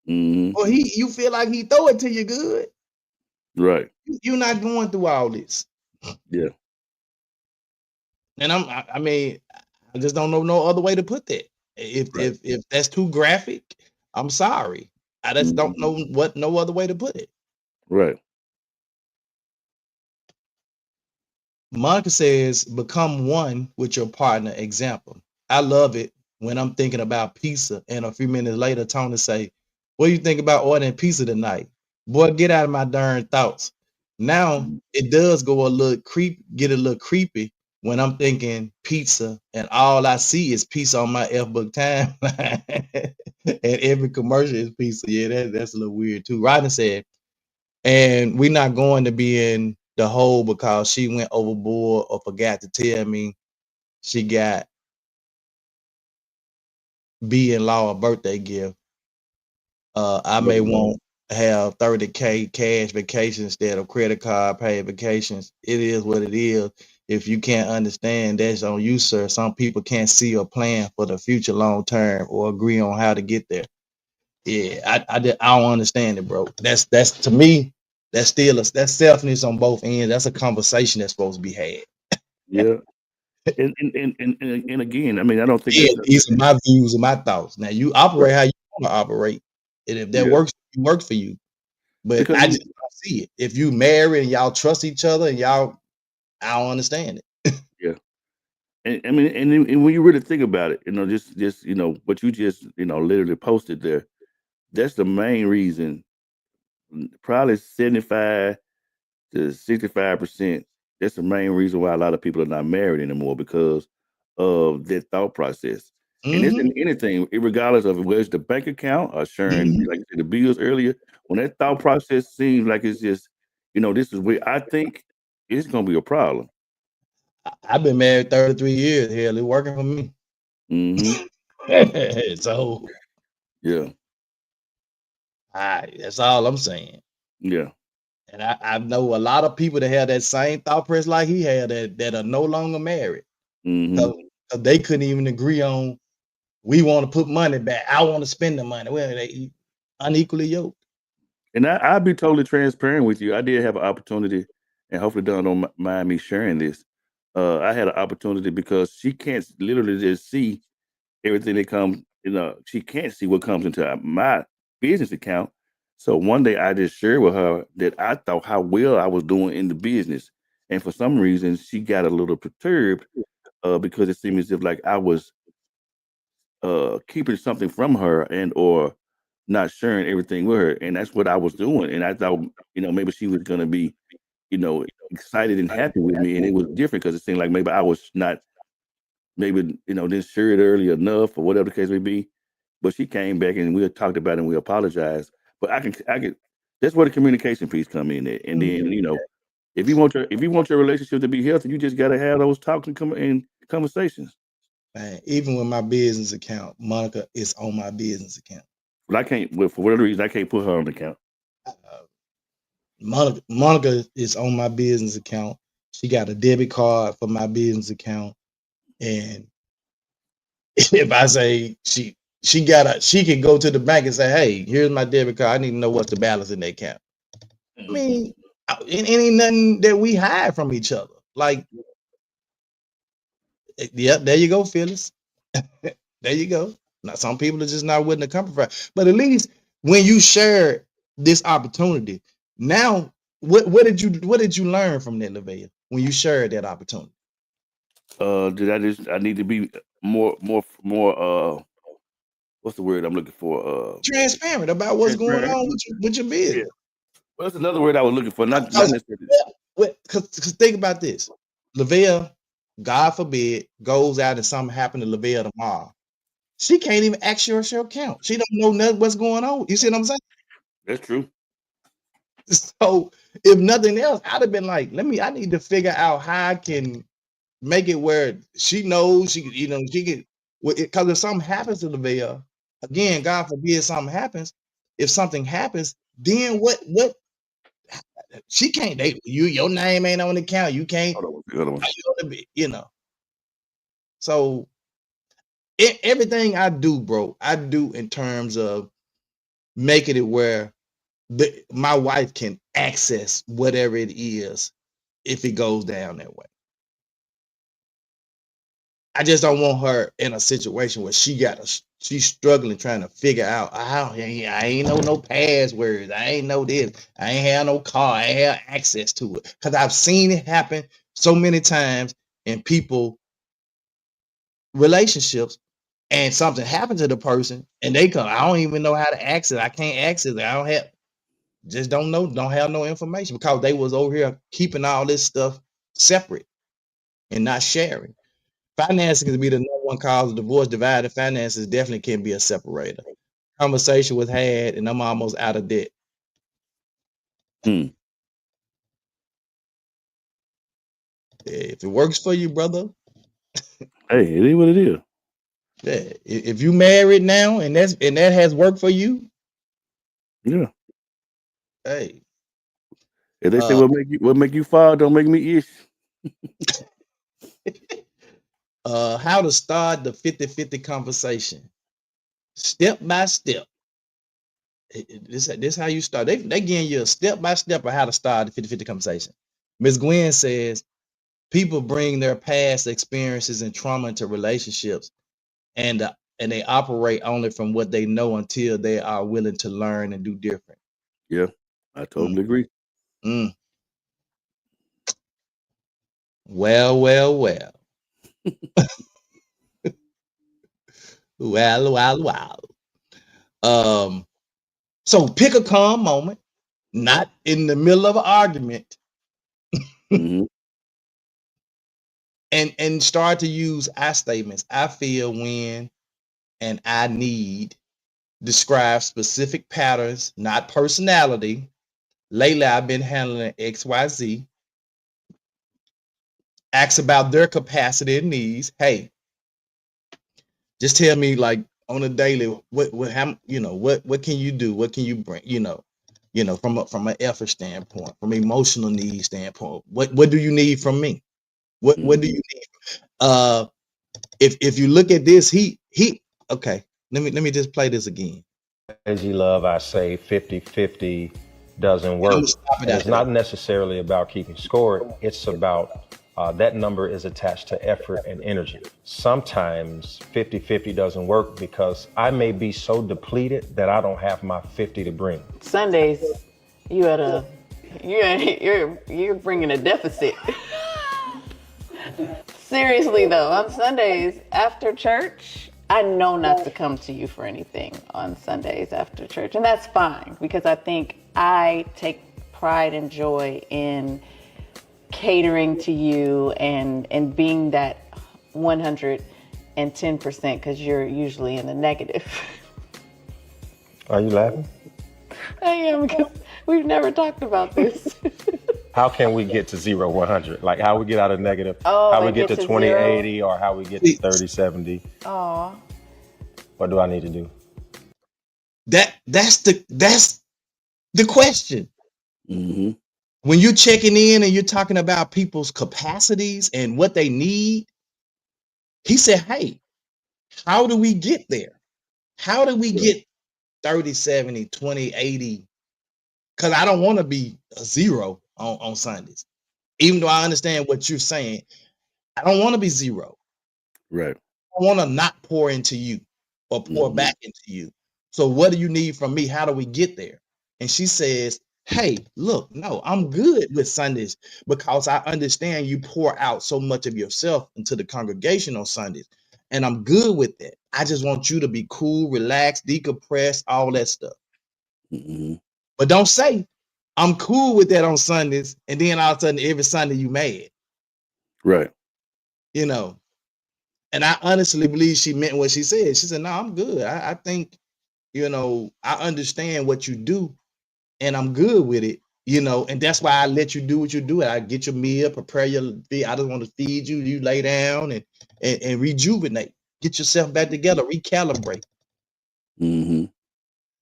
Speaker 1: Hmm.
Speaker 2: or you feel like he throw it to you good.
Speaker 1: Right.
Speaker 2: You're not going through all this.
Speaker 1: Yeah.
Speaker 2: And I mean, I just don't know no other way to put that.
Speaker 1: Right.
Speaker 2: If that's too graphic, I'm sorry. I just don't
Speaker 1: Hmm.
Speaker 2: know what no other way to put it.
Speaker 1: Right.
Speaker 2: Monica says, become one with your partner. Example. I love it when I'm thinking about pizza, and a few minutes later, Tony say, "What do you think about ordering pizza tonight?" Boy, get out of my darn thoughts. Now
Speaker 1: Mhm.
Speaker 2: it does get a little creepy when I'm thinking pizza, and all I see is pizza on my F-book timeline, and every commercial is pizza. Yeah, that's a little weird too. Rodney said, and we're not going to be in the hole because she went overboard or forgot to tell me she got B-in-law a birthday gift. I may
Speaker 1: Right.
Speaker 2: want to have 30K cash vacation instead of credit card paid vacations. It is what it is. If you can't understand, that's on you, sir. Some people can't see or plan for the future long term or agree on how to get there. Yeah, I don't understand it, bro. That's to me, that's selfishness on both ends. That's a conversation that's supposed to be had.
Speaker 1: Yeah. And again, I mean, I don't think
Speaker 2: Yeah,
Speaker 1: that's
Speaker 2: these are my views and my thoughts. Now you
Speaker 1: right.
Speaker 2: operate how you want to operate, and if that
Speaker 1: Yeah.
Speaker 2: works for you. But
Speaker 1: Because
Speaker 2: I just don't see it. If you marry and y'all trust each other and y'all, I don't understand it.
Speaker 1: yeah. And I mean, and when you really think about it, just what you just literally posted there, that's the main reason. Probably 75 to 65%. That's the main reason why a lot of people are not married anymore because of their thought process. And it's
Speaker 2: Mm-hmm.
Speaker 1: in anything, regardless of whether it's the bank account or sharing,
Speaker 2: Mm-hmm.
Speaker 1: like you said, the bills earlier. When that thought process seems like it's just, this is where I think it's gonna be a problem.
Speaker 2: I've been married 33 years. Hell, it's working for me.
Speaker 1: Hmm.
Speaker 2: So,
Speaker 1: Yeah.
Speaker 2: that's all I'm saying.
Speaker 1: Yeah.
Speaker 2: And I know a lot of people that have that same thought process like he had that are no longer married.
Speaker 1: Hmm.
Speaker 2: So they couldn't even agree on we want to put money back. I want to spend the money. Well, they unequally yoked.
Speaker 1: And I'll be totally transparent with you. I did have an opportunity, and hopefully Don don't mind me sharing this. I had an opportunity because she can't literally just see everything that comes. She can't see what comes into my business account. So one day I just shared with her that I thought how well I was doing in the business, and for some reason she got a little perturbed because it seemed as if like I was keeping something from her and or not sharing everything with her, and that's what I was doing. And I thought, maybe she was gonna be, you know, excited and happy with me, and it was different because it seemed like maybe I was not, maybe didn't share it early enough or whatever the case may be. But she came back and we talked about it and we apologized. But I can. That's where the communication piece come in there, and then if you want your relationship to be healthy, you just gotta have those talks and conversations.
Speaker 2: Man, even with my business account, Monica is on my business account.
Speaker 1: But I can't, well, for whatever reason, I can't put her on the account.
Speaker 2: Uh, Monica is on my business account. She got a debit card for my business account, and if I say she can go to the bank and say, "Hey, here's my debit card. I need to know what's the balance in that account." I
Speaker 1: Mhm.
Speaker 2: mean, it ain't nothing that we hide from each other. Like, yeah, there you go, Phyllis. There you go. Now, some people are just not willing to compromise. But at least when you share this opportunity, now what did you learn from that, Nevaeh, when you shared that opportunity?
Speaker 1: I need to be more what's the word I'm looking for?
Speaker 2: Transparent about what's going
Speaker 1: Transparent.
Speaker 2: on with your
Speaker 1: Yeah.
Speaker 2: business.
Speaker 1: Well, that's another word I was looking for. Not
Speaker 2: Because
Speaker 1: necessarily.
Speaker 2: because think about this. Lavelle, God forbid, goes out and something happened to Lavelle tomorrow. She can't even access your account. She don't know nothing what's going on. You see what I'm saying?
Speaker 1: That's true.
Speaker 2: So if nothing else, I'd have been like, I need to figure out how I can make it where she knows she can, because if something happens to the veil, again, God forbid something happens. If something happens, then what she can't date your name ain't on the account. You can't,
Speaker 1: Hold on, what's the other one?
Speaker 2: So everything I do, bro, I do in terms of making it where my wife can access whatever it is if it goes down that way. I just don't want her in a situation where she's struggling trying to figure out I ain't know no passwords. I ain't know this. I ain't have no car. I ain't have access to it. Because I've seen it happen so many times in people relationships, and something happened to the person and they come, I don't even know how to access. I can't access it. I don't have just don't have no information because they was over here keeping all this stuff separate and not sharing. Finances can be the number one cause of divorce. Divided finances definitely can be a separator. Conversation was had, and I'm almost out of debt.
Speaker 1: Hmm.
Speaker 2: If it works for you, brother,
Speaker 1: Hey, it is what it is.
Speaker 2: yeah. If you married now and that has worked for you,
Speaker 1: Yeah.
Speaker 2: hey,
Speaker 1: If they say
Speaker 2: uh,
Speaker 1: what make you fall, don't make me ish.
Speaker 2: how to start the 50-50 conversation, step by step. This how you start. They giving you a step by step of how to start the 50-50 conversation. Ms. Gwen says people bring their past experiences and trauma into relationships, and they operate only from what they know until they are willing to learn and do different.
Speaker 1: Yeah, I
Speaker 2: Mm,
Speaker 1: totally agree.
Speaker 2: mm. Well, well, well. Well, well, well. So pick a calm moment, not in the middle of an argument,
Speaker 1: hmm
Speaker 2: and start to use I statements. I feel, when, and I need. Describe specific patterns, not personality. Lately, I've been handling XYZ. Ask about their capacity and needs. Hey, just tell me, like, on a daily, what how, what can you do? What can you bring? From an effort standpoint, from an emotional need standpoint, what do you need from me? What do you need? If you look at this, he okay. Let me just play this again.
Speaker 3: Crazy love, I say 50-50 doesn't
Speaker 2: And I'm gonna
Speaker 3: work.
Speaker 2: stop it
Speaker 3: And it's
Speaker 2: after that.
Speaker 3: not necessarily about keeping score. It's about that number is attached to effort and energy. Sometimes 50-50 doesn't work because I may be so depleted that I don't have my 50 to bring.
Speaker 4: Sundays, you're bringing a deficit. Seriously though, on Sundays after church, I know not to come to you for anything on Sundays after church, and that's fine because I think I take pride and joy in catering to you and being that 110% because you're usually in the negative.
Speaker 3: Are you laughing?
Speaker 4: I am, because we've never talked about this.
Speaker 3: How can we get to 0-100? Like how we get out of negative,
Speaker 4: Oh,
Speaker 3: how we
Speaker 4: and
Speaker 3: get to
Speaker 4: to
Speaker 3: 20-80, or how we get to 30-70.
Speaker 4: Oh,
Speaker 3: What do I need to do?
Speaker 2: That's the question.
Speaker 1: hmm
Speaker 2: When you're checking in and you're talking about people's capacities and what they need, he said, hey, how do we get there? How do we get 30, 70, 20, 80? Because I don't want to be a zero on Sundays. Even though I understand what you're saying, I don't want to be zero.
Speaker 1: Right.
Speaker 2: I want to not pour into you or pour
Speaker 1: hmm
Speaker 2: back into you. So what do you need from me? How do we get there? And she says, hey, look, no, I'm good with Sundays because I understand you pour out so much of yourself into the congregation on Sundays. And I'm good with that. I just want you to be cool, relaxed, decompress, all that stuff.
Speaker 1: hmm
Speaker 2: But don't say, I'm cool with that on Sundays. And then all of a sudden, every Sunday you mad,
Speaker 1: Right.
Speaker 2: you know. And I honestly believe she meant what she said. She said, no, I'm good. I think, I understand what you do and I'm good with it, and that's why I let you do what you do. I get your meal, prepare your feed. I just want to feed you. You lay down and rejuvenate, get yourself back together, recalibrate.
Speaker 1: hmm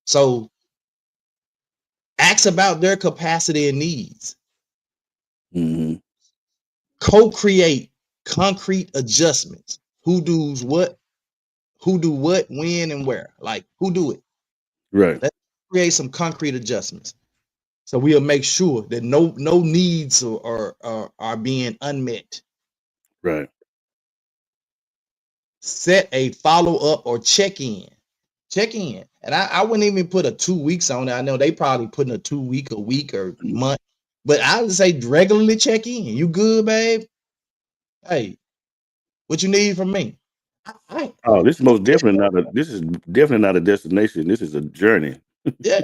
Speaker 2: So ask about their capacity and needs.
Speaker 1: hmm
Speaker 2: Co-create concrete adjustments. Who does what, when, and where. Like, who do it?
Speaker 1: Right.
Speaker 2: Let's create some concrete adjustments. So we'll make sure that no needs are being unmet.
Speaker 1: Right.
Speaker 2: Set a follow-up or check-in. Check-in. And I wouldn't even put a 2 weeks on it. I know they probably putting a 2 week, a week, or month. But I would say regularly check in. You good, babe? Hey, what you need from me?
Speaker 1: Oh, this is most definitely not a. This is definitely not a destination. This is a journey.
Speaker 2: Yeah.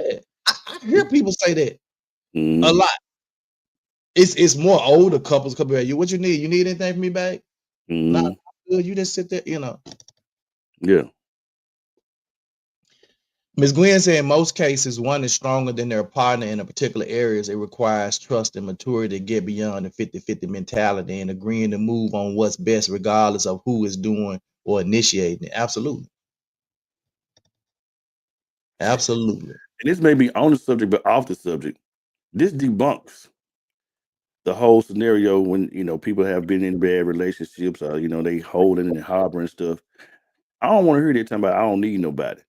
Speaker 2: I hear people say that a
Speaker 1: hmm
Speaker 2: lot. It's more older couples come at you. What you need? You need anything from me, babe? Nah,
Speaker 1: hmm
Speaker 2: good. You just sit there,
Speaker 1: Yeah.
Speaker 2: Ms. Gwen said in most cases, one is stronger than their partner in a particular areas. It requires trust and maturity to get beyond the 50-50 mentality and agreeing to move on what's best, regardless of who is doing or initiating it. Absolutely. Absolutely.
Speaker 1: And this may be on the subject, but off the subject. This debunks the whole scenario when people have been in bad relationships, or they holding and harboring stuff. I don't want to hear that talking about I don't need nobody.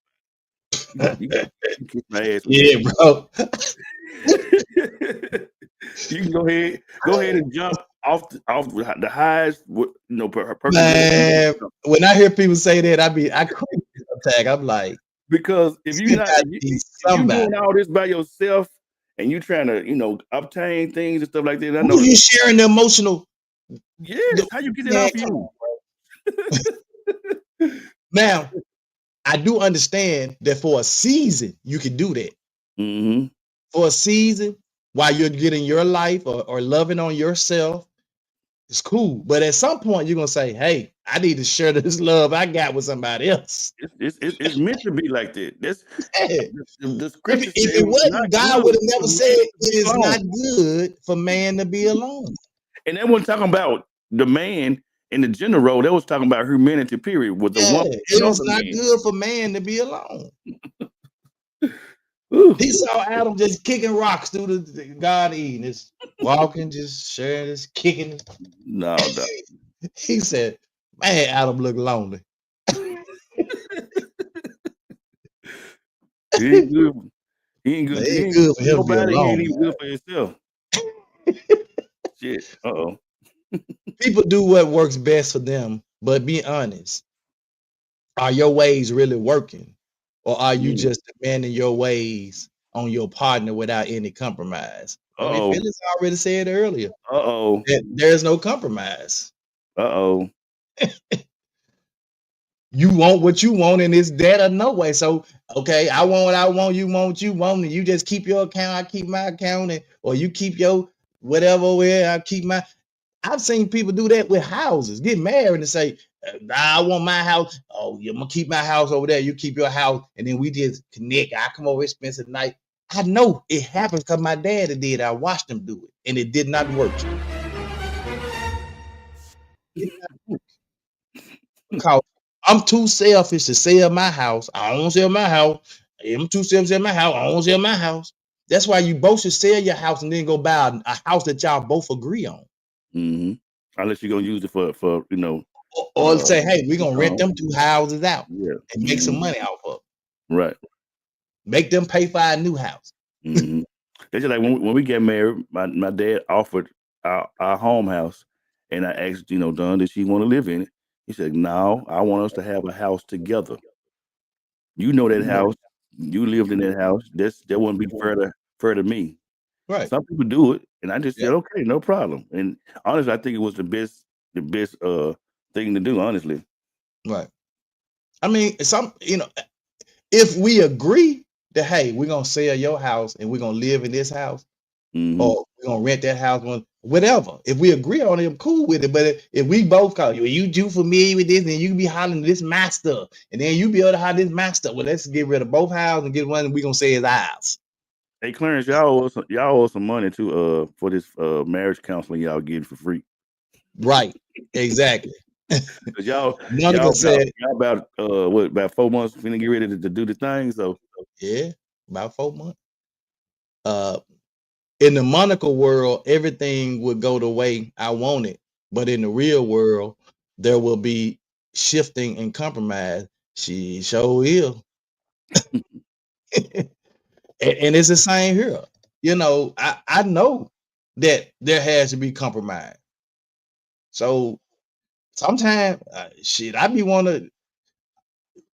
Speaker 1: You kiss my ass with
Speaker 2: Yeah, bro.
Speaker 1: that. You can go ahead and jump off the highest, person you
Speaker 2: Man,
Speaker 1: ever.
Speaker 2: when I hear people say that, I cringe attack. I'm like,
Speaker 1: Because if you
Speaker 2: you
Speaker 1: not
Speaker 2: got to be
Speaker 1: if you
Speaker 2: somebody.
Speaker 1: doing all this by yourself and you trying to obtain things and stuff like that, I know
Speaker 2: Who you sharing the emotional?
Speaker 1: yes, how you get that
Speaker 2: Man,
Speaker 1: off
Speaker 2: come
Speaker 1: you?
Speaker 2: on, bro. Now, I do understand that for a season you can do that.
Speaker 1: Mm-hmm.
Speaker 2: For a season, while you're getting your life or loving on yourself, it's cool. But at some point, you're gonna say, "Hey, I need to share this love I got with somebody else."
Speaker 1: It's meant to be like that. That's
Speaker 2: Yeah.
Speaker 1: the
Speaker 2: If,
Speaker 1: scripture
Speaker 2: if
Speaker 1: said
Speaker 2: it
Speaker 1: it was
Speaker 2: wasn't,
Speaker 1: not
Speaker 2: God
Speaker 1: good
Speaker 2: would have
Speaker 1: for
Speaker 2: never
Speaker 1: man
Speaker 2: said
Speaker 1: to
Speaker 2: it
Speaker 1: be
Speaker 2: is not
Speaker 1: alone.
Speaker 2: good for man to be alone.
Speaker 1: And they wasn't talking about the man in the general. They was talking about humanity. Period. With the
Speaker 2: Yeah,
Speaker 1: woman,
Speaker 2: it is
Speaker 1: another
Speaker 2: not
Speaker 1: man.
Speaker 2: good for man to be alone.
Speaker 1: Ooh,
Speaker 2: He saw Adam just kicking rocks through the Garden of Eden, just walking, just sharing, just kicking.
Speaker 1: no, dog.
Speaker 2: He said, "Man, Adam looked lonely."
Speaker 1: He ain't good. He ain't
Speaker 2: It
Speaker 1: good. He
Speaker 2: ain't
Speaker 1: ain't good
Speaker 2: good for
Speaker 1: for
Speaker 2: him to be
Speaker 1: nobody. He ain't
Speaker 2: alone.
Speaker 1: even good for himself. Shit. Uh-oh.
Speaker 2: People do what works best for them, but be honest. Are your ways really working? Or are you
Speaker 1: Mm.
Speaker 2: just demanding your ways on your partner without any compromise? Well,
Speaker 1: Uh-oh.
Speaker 2: Phyllis already said earlier
Speaker 1: Uh-oh.
Speaker 2: that there's no compromise.
Speaker 1: Uh-oh.
Speaker 2: You want what you want, and it's that or no way. So, okay, I want what I want, you want what you want, and you just keep your account, I keep my account, or you keep your whatever where I keep my. I've seen people do that with houses, get married and say, nah, I want my house. Oh, you're gonna keep my house over there. You keep your house, and then we just connect. I come over expensive night. I know it happens because my daddy did. I watched him do it, and it did not work. It did not work because I'm too selfish to sell my house. I don't sell my house. I'm too selfish to sell my house. I don't sell my house. That's why you both should sell your house and then go buy a house that y'all both agree on.
Speaker 1: Mm-hmm. Unless you're gonna use it for
Speaker 2: Or say, hey, we're gonna rent
Speaker 1: income.
Speaker 2: them 2 houses out
Speaker 1: Yeah.
Speaker 2: and make some money off of it.
Speaker 1: Right.
Speaker 2: Make them pay for our new house.
Speaker 1: Mm-hmm. That's just like when we get married, my dad offered our home house, and I asked, Don, did she want to live in it? He said, no, I want us to have a house together. You know that
Speaker 2: Right.
Speaker 1: house. You lived in that house. That wouldn't be fair to me.
Speaker 2: Right.
Speaker 1: Some people do it, and I just
Speaker 2: Yep.
Speaker 1: said, okay, no problem. And honestly, I think it was the best thing to do, honestly.
Speaker 2: Right. I mean, if we agree that, hey, we're gonna sell your house and we're gonna live in this house,
Speaker 1: Mm-hmm.
Speaker 2: or we're gonna rent that house, whatever. If we agree on it, I'm cool with it. But if we both call you too familiar with this, and you be hollering this my stuff, and then you be able to holler this my stuff. Well, let's get rid of both houses and get one we're gonna say is ours.
Speaker 1: Hey, Clarence, y'all owe some money to for this marriage counseling y'all getting for free.
Speaker 2: Right. Exactly.
Speaker 1: Cause y'all
Speaker 2: Monica
Speaker 1: y'all about
Speaker 2: said,
Speaker 1: y'all about about 4 months finna get ready to do the thing. So
Speaker 2: yeah, about 4 months. Uh, in the Monica world, everything would go the way I want it, but in the real world, there will be shifting and compromise. She sure will, and it's the same here. I know that there has to be compromise. So sometimes, shit, I be want to,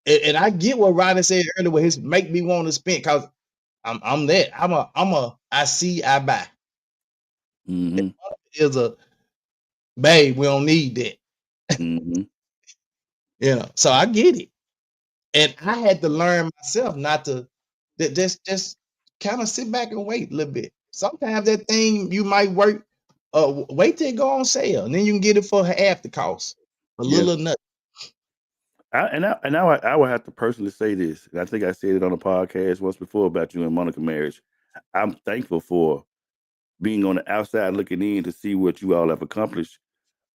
Speaker 2: and I get what Rodney said earlier, with his make me want to spend, because I'm that. I see, I buy.
Speaker 1: mm-hmm,
Speaker 2: Is a babe, we don't need that.
Speaker 1: mm-hmm.
Speaker 2: So I get it. And I had to learn myself not to just kind of sit back and wait a little bit. Sometimes that thing you might work, wait till it go on sale, and then you can get it for half the cost, a
Speaker 1: Yeah.
Speaker 2: little or nothing.
Speaker 1: I would have to personally say this, and I think I said it on a podcast once before about you and Monica marriage. I'm thankful for being on the outside looking in to see what you all have accomplished.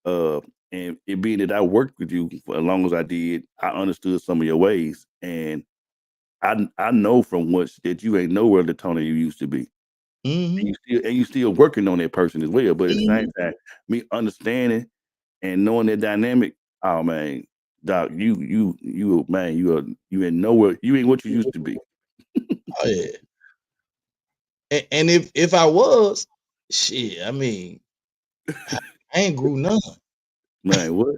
Speaker 1: Uh, and it being that I worked with you for as long as I did, I understood some of your ways, and I know from once that you ain't nowhere the Tony you used to be.
Speaker 2: Mm-hmm.
Speaker 1: You still working on that person as well. But at the
Speaker 2: Mm-hmm.
Speaker 1: same time, me understanding and knowing that dynamic, oh man, Doc, you man, you ain't nowhere, you ain't what you used to be.
Speaker 2: Oh yeah. And if I was, shit, I mean, I ain't grew none.
Speaker 1: Man, what?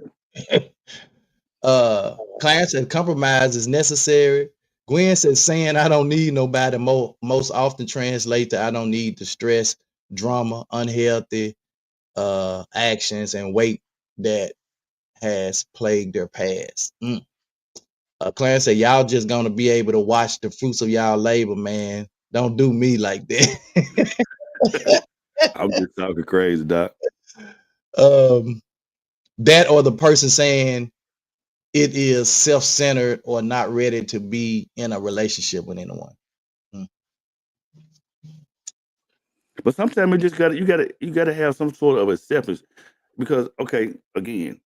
Speaker 2: Clarence said compromise is necessary. Gwen said saying I don't need nobody most often translate to I don't need the stress, drama, unhealthy actions and weight that has plagued their past. Clarence said y'all just gonna be able to watch the fruits of y'all labor, man. Don't do me like that.
Speaker 1: I'm just talking crazy, Doc.
Speaker 2: That or the person saying it is self-centered or not ready to be in a relationship with anyone.
Speaker 1: But sometimes you gotta have some sort of acceptance because okay, again,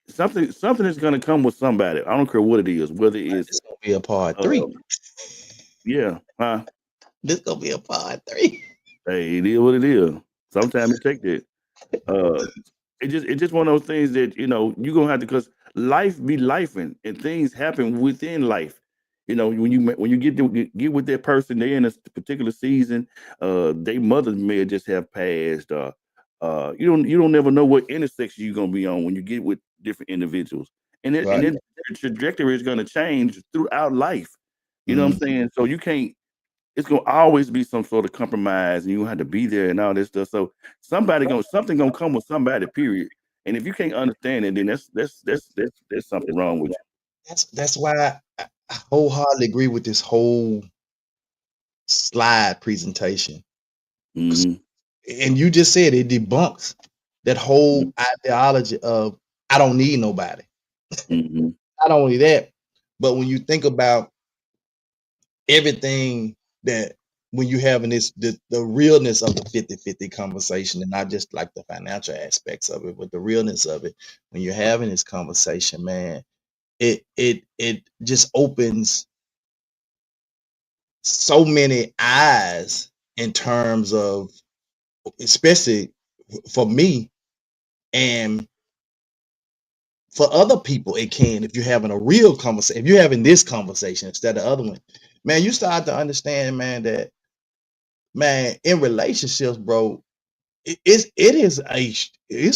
Speaker 1: something is gonna come with somebody. I don't care what it is, whether it's
Speaker 2: It's gonna be a part 3.
Speaker 1: Yeah, huh?
Speaker 2: This gonna be a part 3.
Speaker 1: Hey, it is what it is. Sometimes it take that. It's just one of those things that you're gonna have to, because life be lifing and things happen within life. When you get with that person, they in a particular season, their mother may just have passed. You don't never know what intersection you're gonna be on when you get with different individuals, and
Speaker 2: Right.
Speaker 1: then the trajectory is gonna change throughout life. You know what I'm saying? So you can't. It's gonna always be some sort of compromise, and you have to be there and all this stuff. So something gonna come with somebody. Period. And if you can't understand it, then that's something wrong with
Speaker 2: That's why I wholeheartedly agree with this whole slide presentation.
Speaker 1: you.
Speaker 2: And you just said it debunks that whole ideology of I don't need nobody.
Speaker 1: Mm-hmm.
Speaker 2: Not only that, but when you think about everything that when you having the realness of the 50-50 conversation, and not just like the financial aspects of it, but the realness of it, when you're having this conversation, man, it just opens so many eyes in terms of, especially for me and for other people, it can, if you're having a real conversation, if you're having this conversation instead of the other one, man, you start to understand, man, that, man, in relationships, bro, it's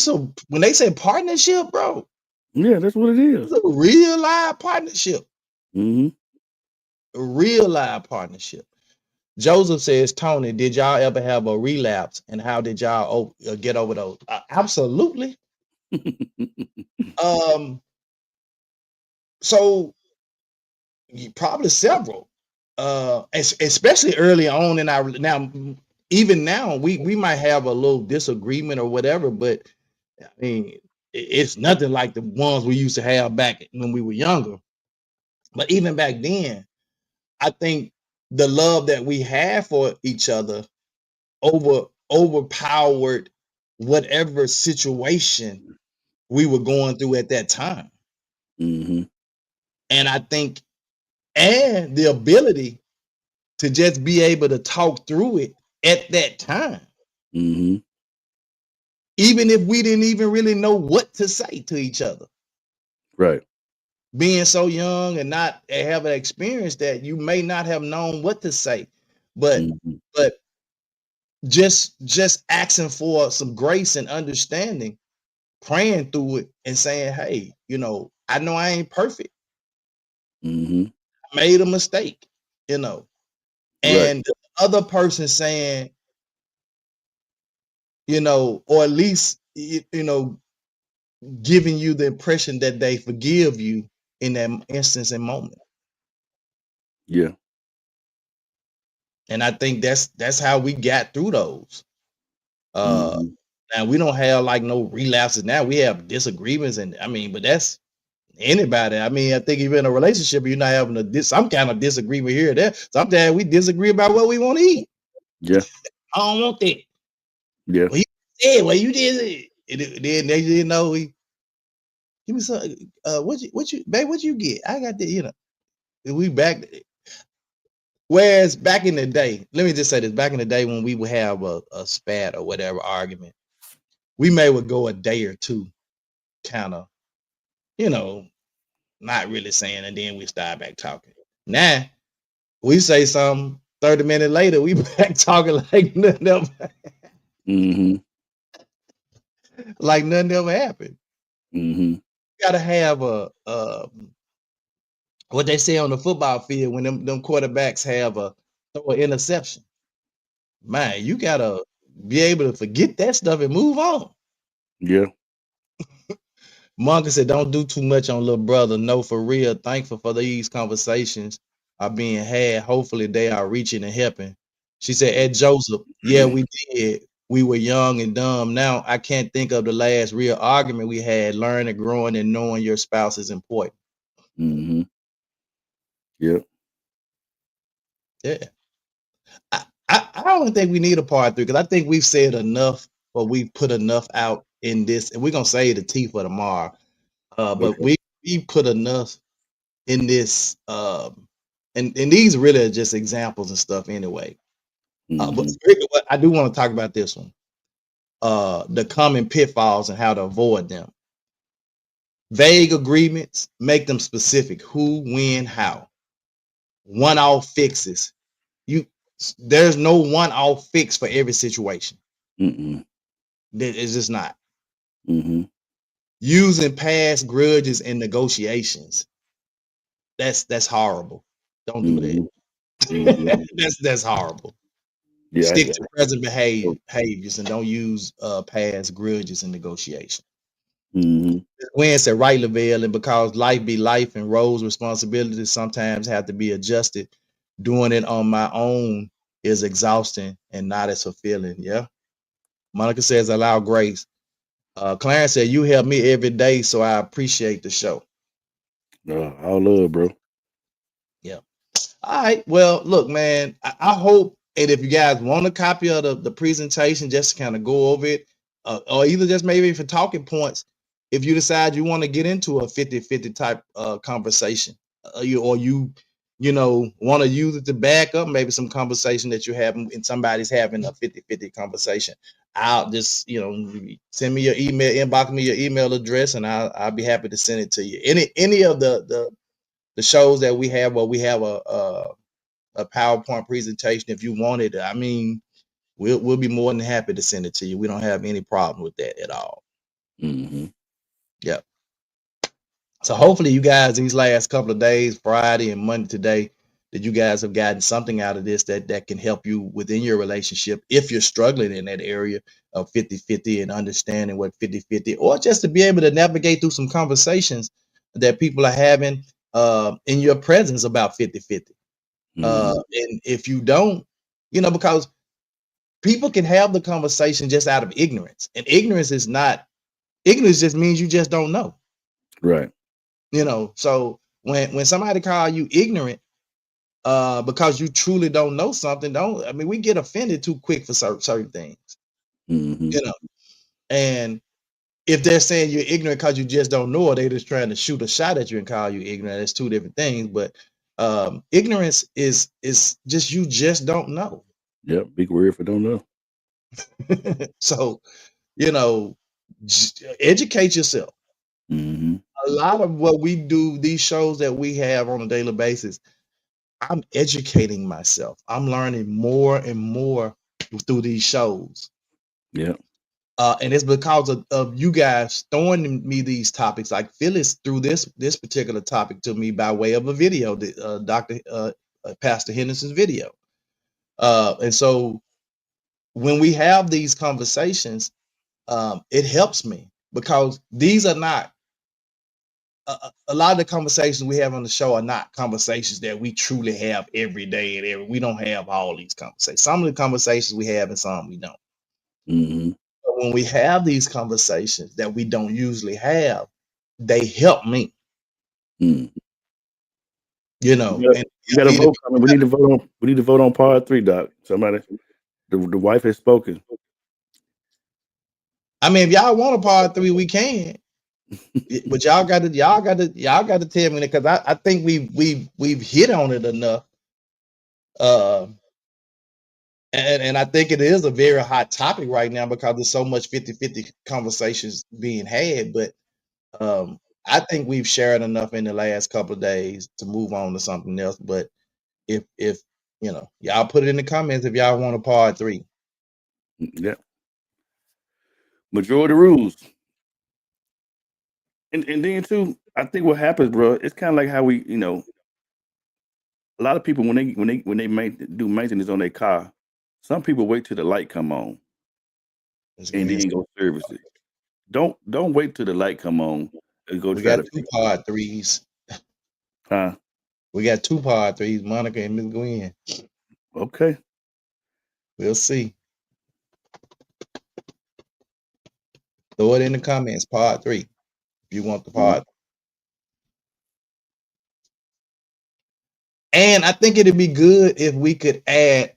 Speaker 2: a when they say partnership, bro,
Speaker 1: Yeah, that's what it is.
Speaker 2: it's a real live partnership.
Speaker 1: Mm-hmm.
Speaker 2: A real live partnership. Joseph says, Tony, did y'all ever have a relapse, and how did y'all get over those? Absolutely. So probably several, especially early on in our, now, even now we might have a little disagreement or whatever, but I mean, it's nothing like the ones we used to have back when we were younger. But even back then, I think the love that we had for each other overpowered whatever situation we were going through at that time.
Speaker 1: Mm-hmm.
Speaker 2: And I think, and the ability to just be able to talk through it at that time,
Speaker 1: Mm-hmm.
Speaker 2: even if we didn't even really know what to say to each other.
Speaker 1: Right.
Speaker 2: Being so young and not have an experience that you may not have known what to say, but just asking for some grace and understanding, praying through it and saying, hey, I know I ain't perfect.
Speaker 1: Mm-hmm.
Speaker 2: I made a mistake, and
Speaker 1: Right.
Speaker 2: the other person saying, or at least, giving you the impression that they forgive you in that instance and moment.
Speaker 1: Yeah.
Speaker 2: And I think that's how we got through those.
Speaker 1: Mm-hmm.
Speaker 2: Now we don't have like no relapses. Now we have disagreements, and I mean, but that's anybody. I mean, I think if you're in a relationship, you're not having some kind of disagreement here or there. Sometimes we disagree about what we want to eat.
Speaker 1: Yeah.
Speaker 2: I don't want that.
Speaker 1: Yeah.
Speaker 2: Well, you said, well, you did it. And then they didn't know. Give me some. Babe, what you get? I got the. We back. Whereas back in the day, let me just say this: back in the day when we would have a spat or whatever argument, we may would go a day or two, kind of, not really saying, and then we start back talking. Now we say something 30 minutes later, we back talking like nothing ever,
Speaker 1: Mm-hmm.
Speaker 2: like nothing ever happened.
Speaker 1: Mm-hmm.
Speaker 2: You gotta have a what they say on the football field when them quarterbacks have a throw an interception. Man, you gotta be able to forget that stuff and move on.
Speaker 1: Yeah.
Speaker 2: Monica said, "Don't do too much on little brother. No, for real. Thankful for these conversations are being had. Hopefully, they are reaching and helping." She said, "At Joseph, yeah, we did. We were young and dumb. Now I can't think of the last real argument we had. Learning, growing, and knowing your spouse is important."
Speaker 1: Mm-hmm. Yeah.
Speaker 2: Yeah, I don't think we need a part 3 because I think we've said enough, but we've put enough out in this, and we're gonna save the tea for tomorrow. But
Speaker 1: Okay.
Speaker 2: we put enough in this, and these really are just examples and stuff anyway. But
Speaker 1: Mm-hmm.
Speaker 2: I do want to talk about this one, the common pitfalls and how to avoid them. Vague agreements, make them specific: who, when, how. One-off fixes. There's no one-off fix for every situation.
Speaker 1: Mm-mm.
Speaker 2: It's just not.
Speaker 1: Mm-hmm.
Speaker 2: Using past grudges in negotiations. That's horrible. Don't do
Speaker 1: Mm-hmm.
Speaker 2: that.
Speaker 1: Mm-hmm.
Speaker 2: That's horrible.
Speaker 1: Yeah.
Speaker 2: Stick to present behaviors and don't use past grudges in negotiation.
Speaker 1: Mm-hmm.
Speaker 2: Gwen said, "Right, Lavelle, and because life be life and roles responsibilities sometimes have to be adjusted. Doing it on my own is exhausting and not as fulfilling." Yeah. Monica says, "Allow grace." Clarence said, "You help me every day, so I appreciate the show."
Speaker 1: All love, bro.
Speaker 2: Yeah. All right. Well, look, man, I hope, and if you guys want a copy of the presentation, just to kind of go over it, or either just maybe for talking points, if you decide you want to get into a 50-50 type conversation, you know, want to use it to back up maybe some conversation that you're having and somebody's having a 50-50 conversation, I'll just, send me your email, inbox me your email address, and I'll be happy to send it to you. Any of the shows that we have where we have a PowerPoint presentation, if you wanted it, I mean, we'll be more than happy to send it to you. We don't have any problem with that at all.
Speaker 1: Mm-hmm.
Speaker 2: Yep. So hopefully you guys these last couple of days, Friday and Monday today, that you guys have gotten something out of this that can help you within your relationship if you're struggling in that area of 50-50 and understanding what 50-50, or just to be able to navigate through some conversations that people are having in your presence about 50-50.
Speaker 1: Mm-hmm.
Speaker 2: And if you don't, because people can have the conversation just out of ignorance, and ignorance just means you just don't know.
Speaker 1: Right.
Speaker 2: So when somebody call you ignorant because you truly don't know something, we get offended too quick for certain things.
Speaker 1: Mm-hmm.
Speaker 2: And if they're saying you're ignorant because you just don't know, or they're just trying to shoot a shot at you and call you ignorant, that's two different things. But ignorance is just you just don't know.
Speaker 1: Yep. Big word for don't know.
Speaker 2: So educate yourself.
Speaker 1: Mm-hmm.
Speaker 2: A lot of what we do, these shows that we have on a daily basis, I'm educating myself. I'm learning more and more through these shows.
Speaker 1: Yeah.
Speaker 2: And it's because of you guys throwing me these topics. Like Phyllis threw this particular topic to me by way of a video, Pastor Henderson's video. And so when we have these conversations, it helps me because these are not a lot of the conversations we have on the show are not conversations that we truly have every day, and we don't have all these conversations. Some of the conversations we have and some we don't.
Speaker 1: Mm-hmm.
Speaker 2: But when we have these conversations that we don't usually have, they help me.
Speaker 1: Mm.
Speaker 2: And
Speaker 1: We got a vote coming. We need to vote on. We need to vote on part 3, Doc. Somebody, the wife has spoken.
Speaker 2: I mean, if y'all want a part 3, we can. But y'all got to tell me, because I think we've hit on it enough. And I think it is a very hot topic right now because there's so much 50-50 conversations being had. But I think we've shared enough in the last couple of days to move on to something else. But if y'all put it in the comments if y'all want a part 3.
Speaker 1: Yeah. Majority rules. And then too, I think what happens, bro, it's kind of like how we, a lot of people when they do maintenance on their car, some people wait till the light come on
Speaker 2: Let's go
Speaker 1: and
Speaker 2: ahead.
Speaker 1: then go service it. Don't wait till the light come on and go
Speaker 2: We
Speaker 1: try
Speaker 2: got
Speaker 1: to
Speaker 2: two
Speaker 1: fix it.
Speaker 2: part 3s.
Speaker 1: Huh?
Speaker 2: We got 2 part 3s, Monica and Miss Gwen.
Speaker 1: Okay.
Speaker 2: We'll see. Throw it in the comments, part 3, if you want the part. And I think it'd be good if we could add.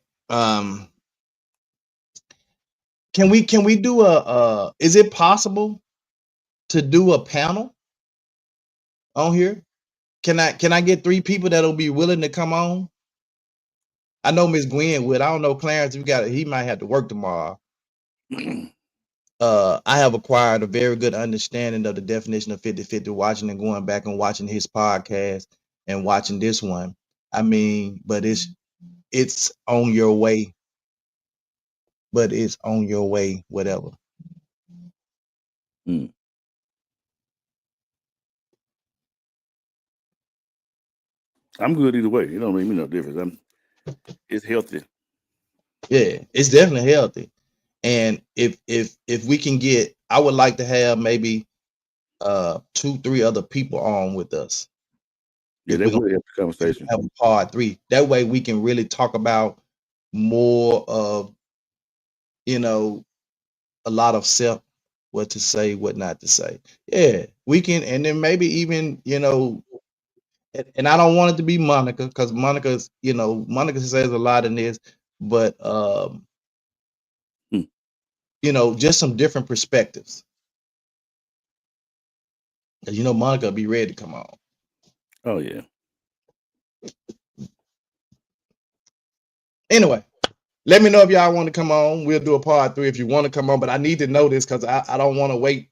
Speaker 2: Can we do a? Is it possible to do a panel on here? Can I get 3 people that'll be willing to come on? I know Miss Gwen would. I don't know Clarence. He might have to work tomorrow. I have acquired a very good understanding of the definition of 50-50 watching and going back and watching his podcast and watching this one. I mean, but it's on your way. But it's on your way, whatever.
Speaker 1: Mm. I'm good either way. It don't make me no difference. It's healthy.
Speaker 2: Yeah, it's definitely healthy. And if we can get, I would like to have maybe 2-3 other people on with us.
Speaker 1: Yeah,
Speaker 2: If
Speaker 1: that
Speaker 2: we're gonna
Speaker 1: would help the conversation.
Speaker 2: have a part 3, that way we can really talk about more of a lot of self, what to say, what not to say. Yeah, we can, and then maybe even and I don't want it to be Monica because Monica says a lot in this, but
Speaker 1: Hmm.
Speaker 2: Just some different perspectives. Because Monica be ready to come on.
Speaker 1: Oh yeah.
Speaker 2: Anyway, let me know if y'all want to come on. We'll do a part 3 if you want to come on, but I need to know this because I don't want to wait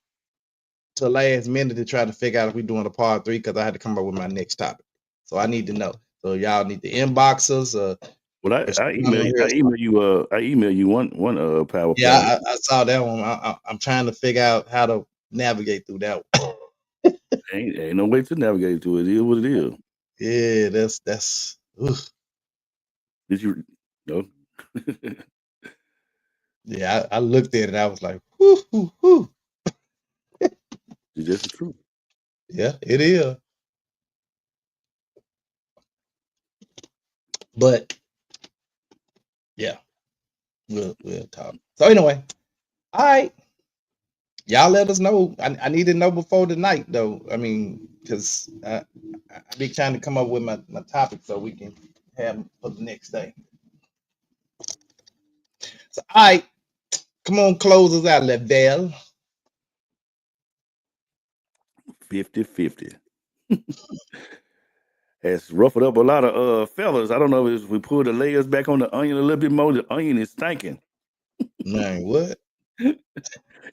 Speaker 2: till last minute to try to figure out if we're doing a part 3 because I had to come up with my next topic. So I need to know. So y'all need to inbox us.
Speaker 1: Well, I email you one power plan.
Speaker 2: Yeah, I saw that one. I'm trying to figure out how to navigate through that one.
Speaker 1: Ain't no way to navigate to it. It is what it is.
Speaker 2: Yeah, that's oof.
Speaker 1: Did you no?
Speaker 2: Yeah, I looked at it. I was like, whoo, whoo, whoo.
Speaker 1: It's just the truth.
Speaker 2: Yeah, it is. But yeah, we'll talk. So anyway, all right. Y'all let us know. I need to know before tonight, though. I mean, because I be trying to come up with my topic so we can have them for the next day. So, all right, come on, close us out, Lavelle.
Speaker 1: 50-50. Has ruffled up a lot of fellas. I don't know if we pull the layers back on the onion a little bit more. The onion is stinking.
Speaker 2: Man, what?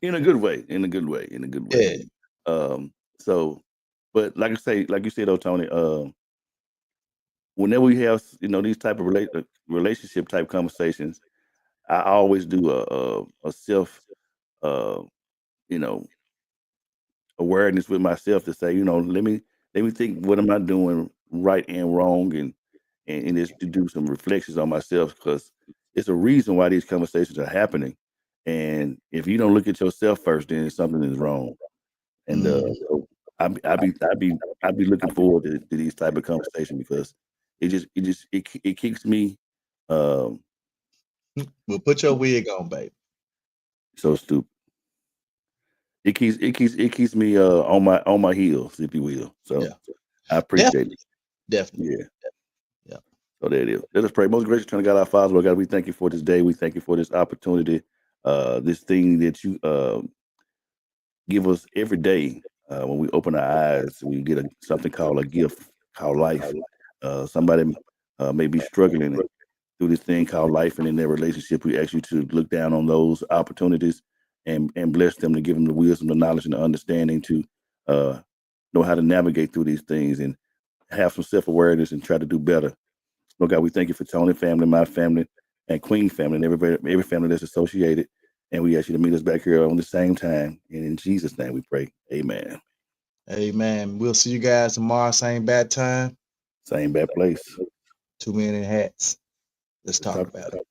Speaker 1: In a good way. In a good way. In a good way.
Speaker 2: Yeah.
Speaker 1: So, but like you said, though, Tony. Whenever we have these type of relationship type conversations, I always do a self awareness with myself to say, let me think, what am I doing right and wrong, and just to do some reflections on myself, because it's a reason why these conversations are happening. And if you don't look at yourself first, then something is wrong. And so I be looking forward to these type of conversations, because it keeps me
Speaker 2: Well, put your wig on, baby.
Speaker 1: so stupid. It keeps me on my heels, if you will. So
Speaker 2: Yeah.
Speaker 1: I appreciate it.
Speaker 2: Definitely.
Speaker 1: Yeah.
Speaker 2: Yeah.
Speaker 1: So there it is. Let us pray. Most gracious Eternal God, our Father, Lord God, we thank you for this day. We thank you for this opportunity, this thing that you give us every day. When we open our eyes, we get something called a gift called life. Somebody may be struggling through this thing called life, and in their relationship, we ask you to look down on those opportunities and bless them, to give them the wisdom, the knowledge, and the understanding to know how to navigate through these things and have some self-awareness and try to do better. Lord God, we thank you for Tony family, my family, and Queen family, and every family that's associated. And we ask you to meet us back here on the same time. And in Jesus' name we pray. Amen.
Speaker 2: Amen. We'll see you guys tomorrow, same bad time.
Speaker 1: Same bad place.
Speaker 2: 2 Men in Hats. Let's talk about it.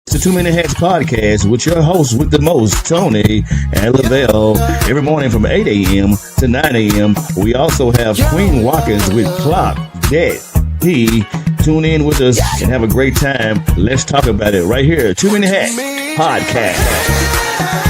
Speaker 5: It's the 2 Minute Hats podcast with your hosts with the most, Tony and Lavelle, every morning from 8 a.m. to 9 a.m. We also have Queen Watkins with Clock Dead P. Tune in with us and have a great time. Let's talk about it right here. 2 Minute Hats podcast.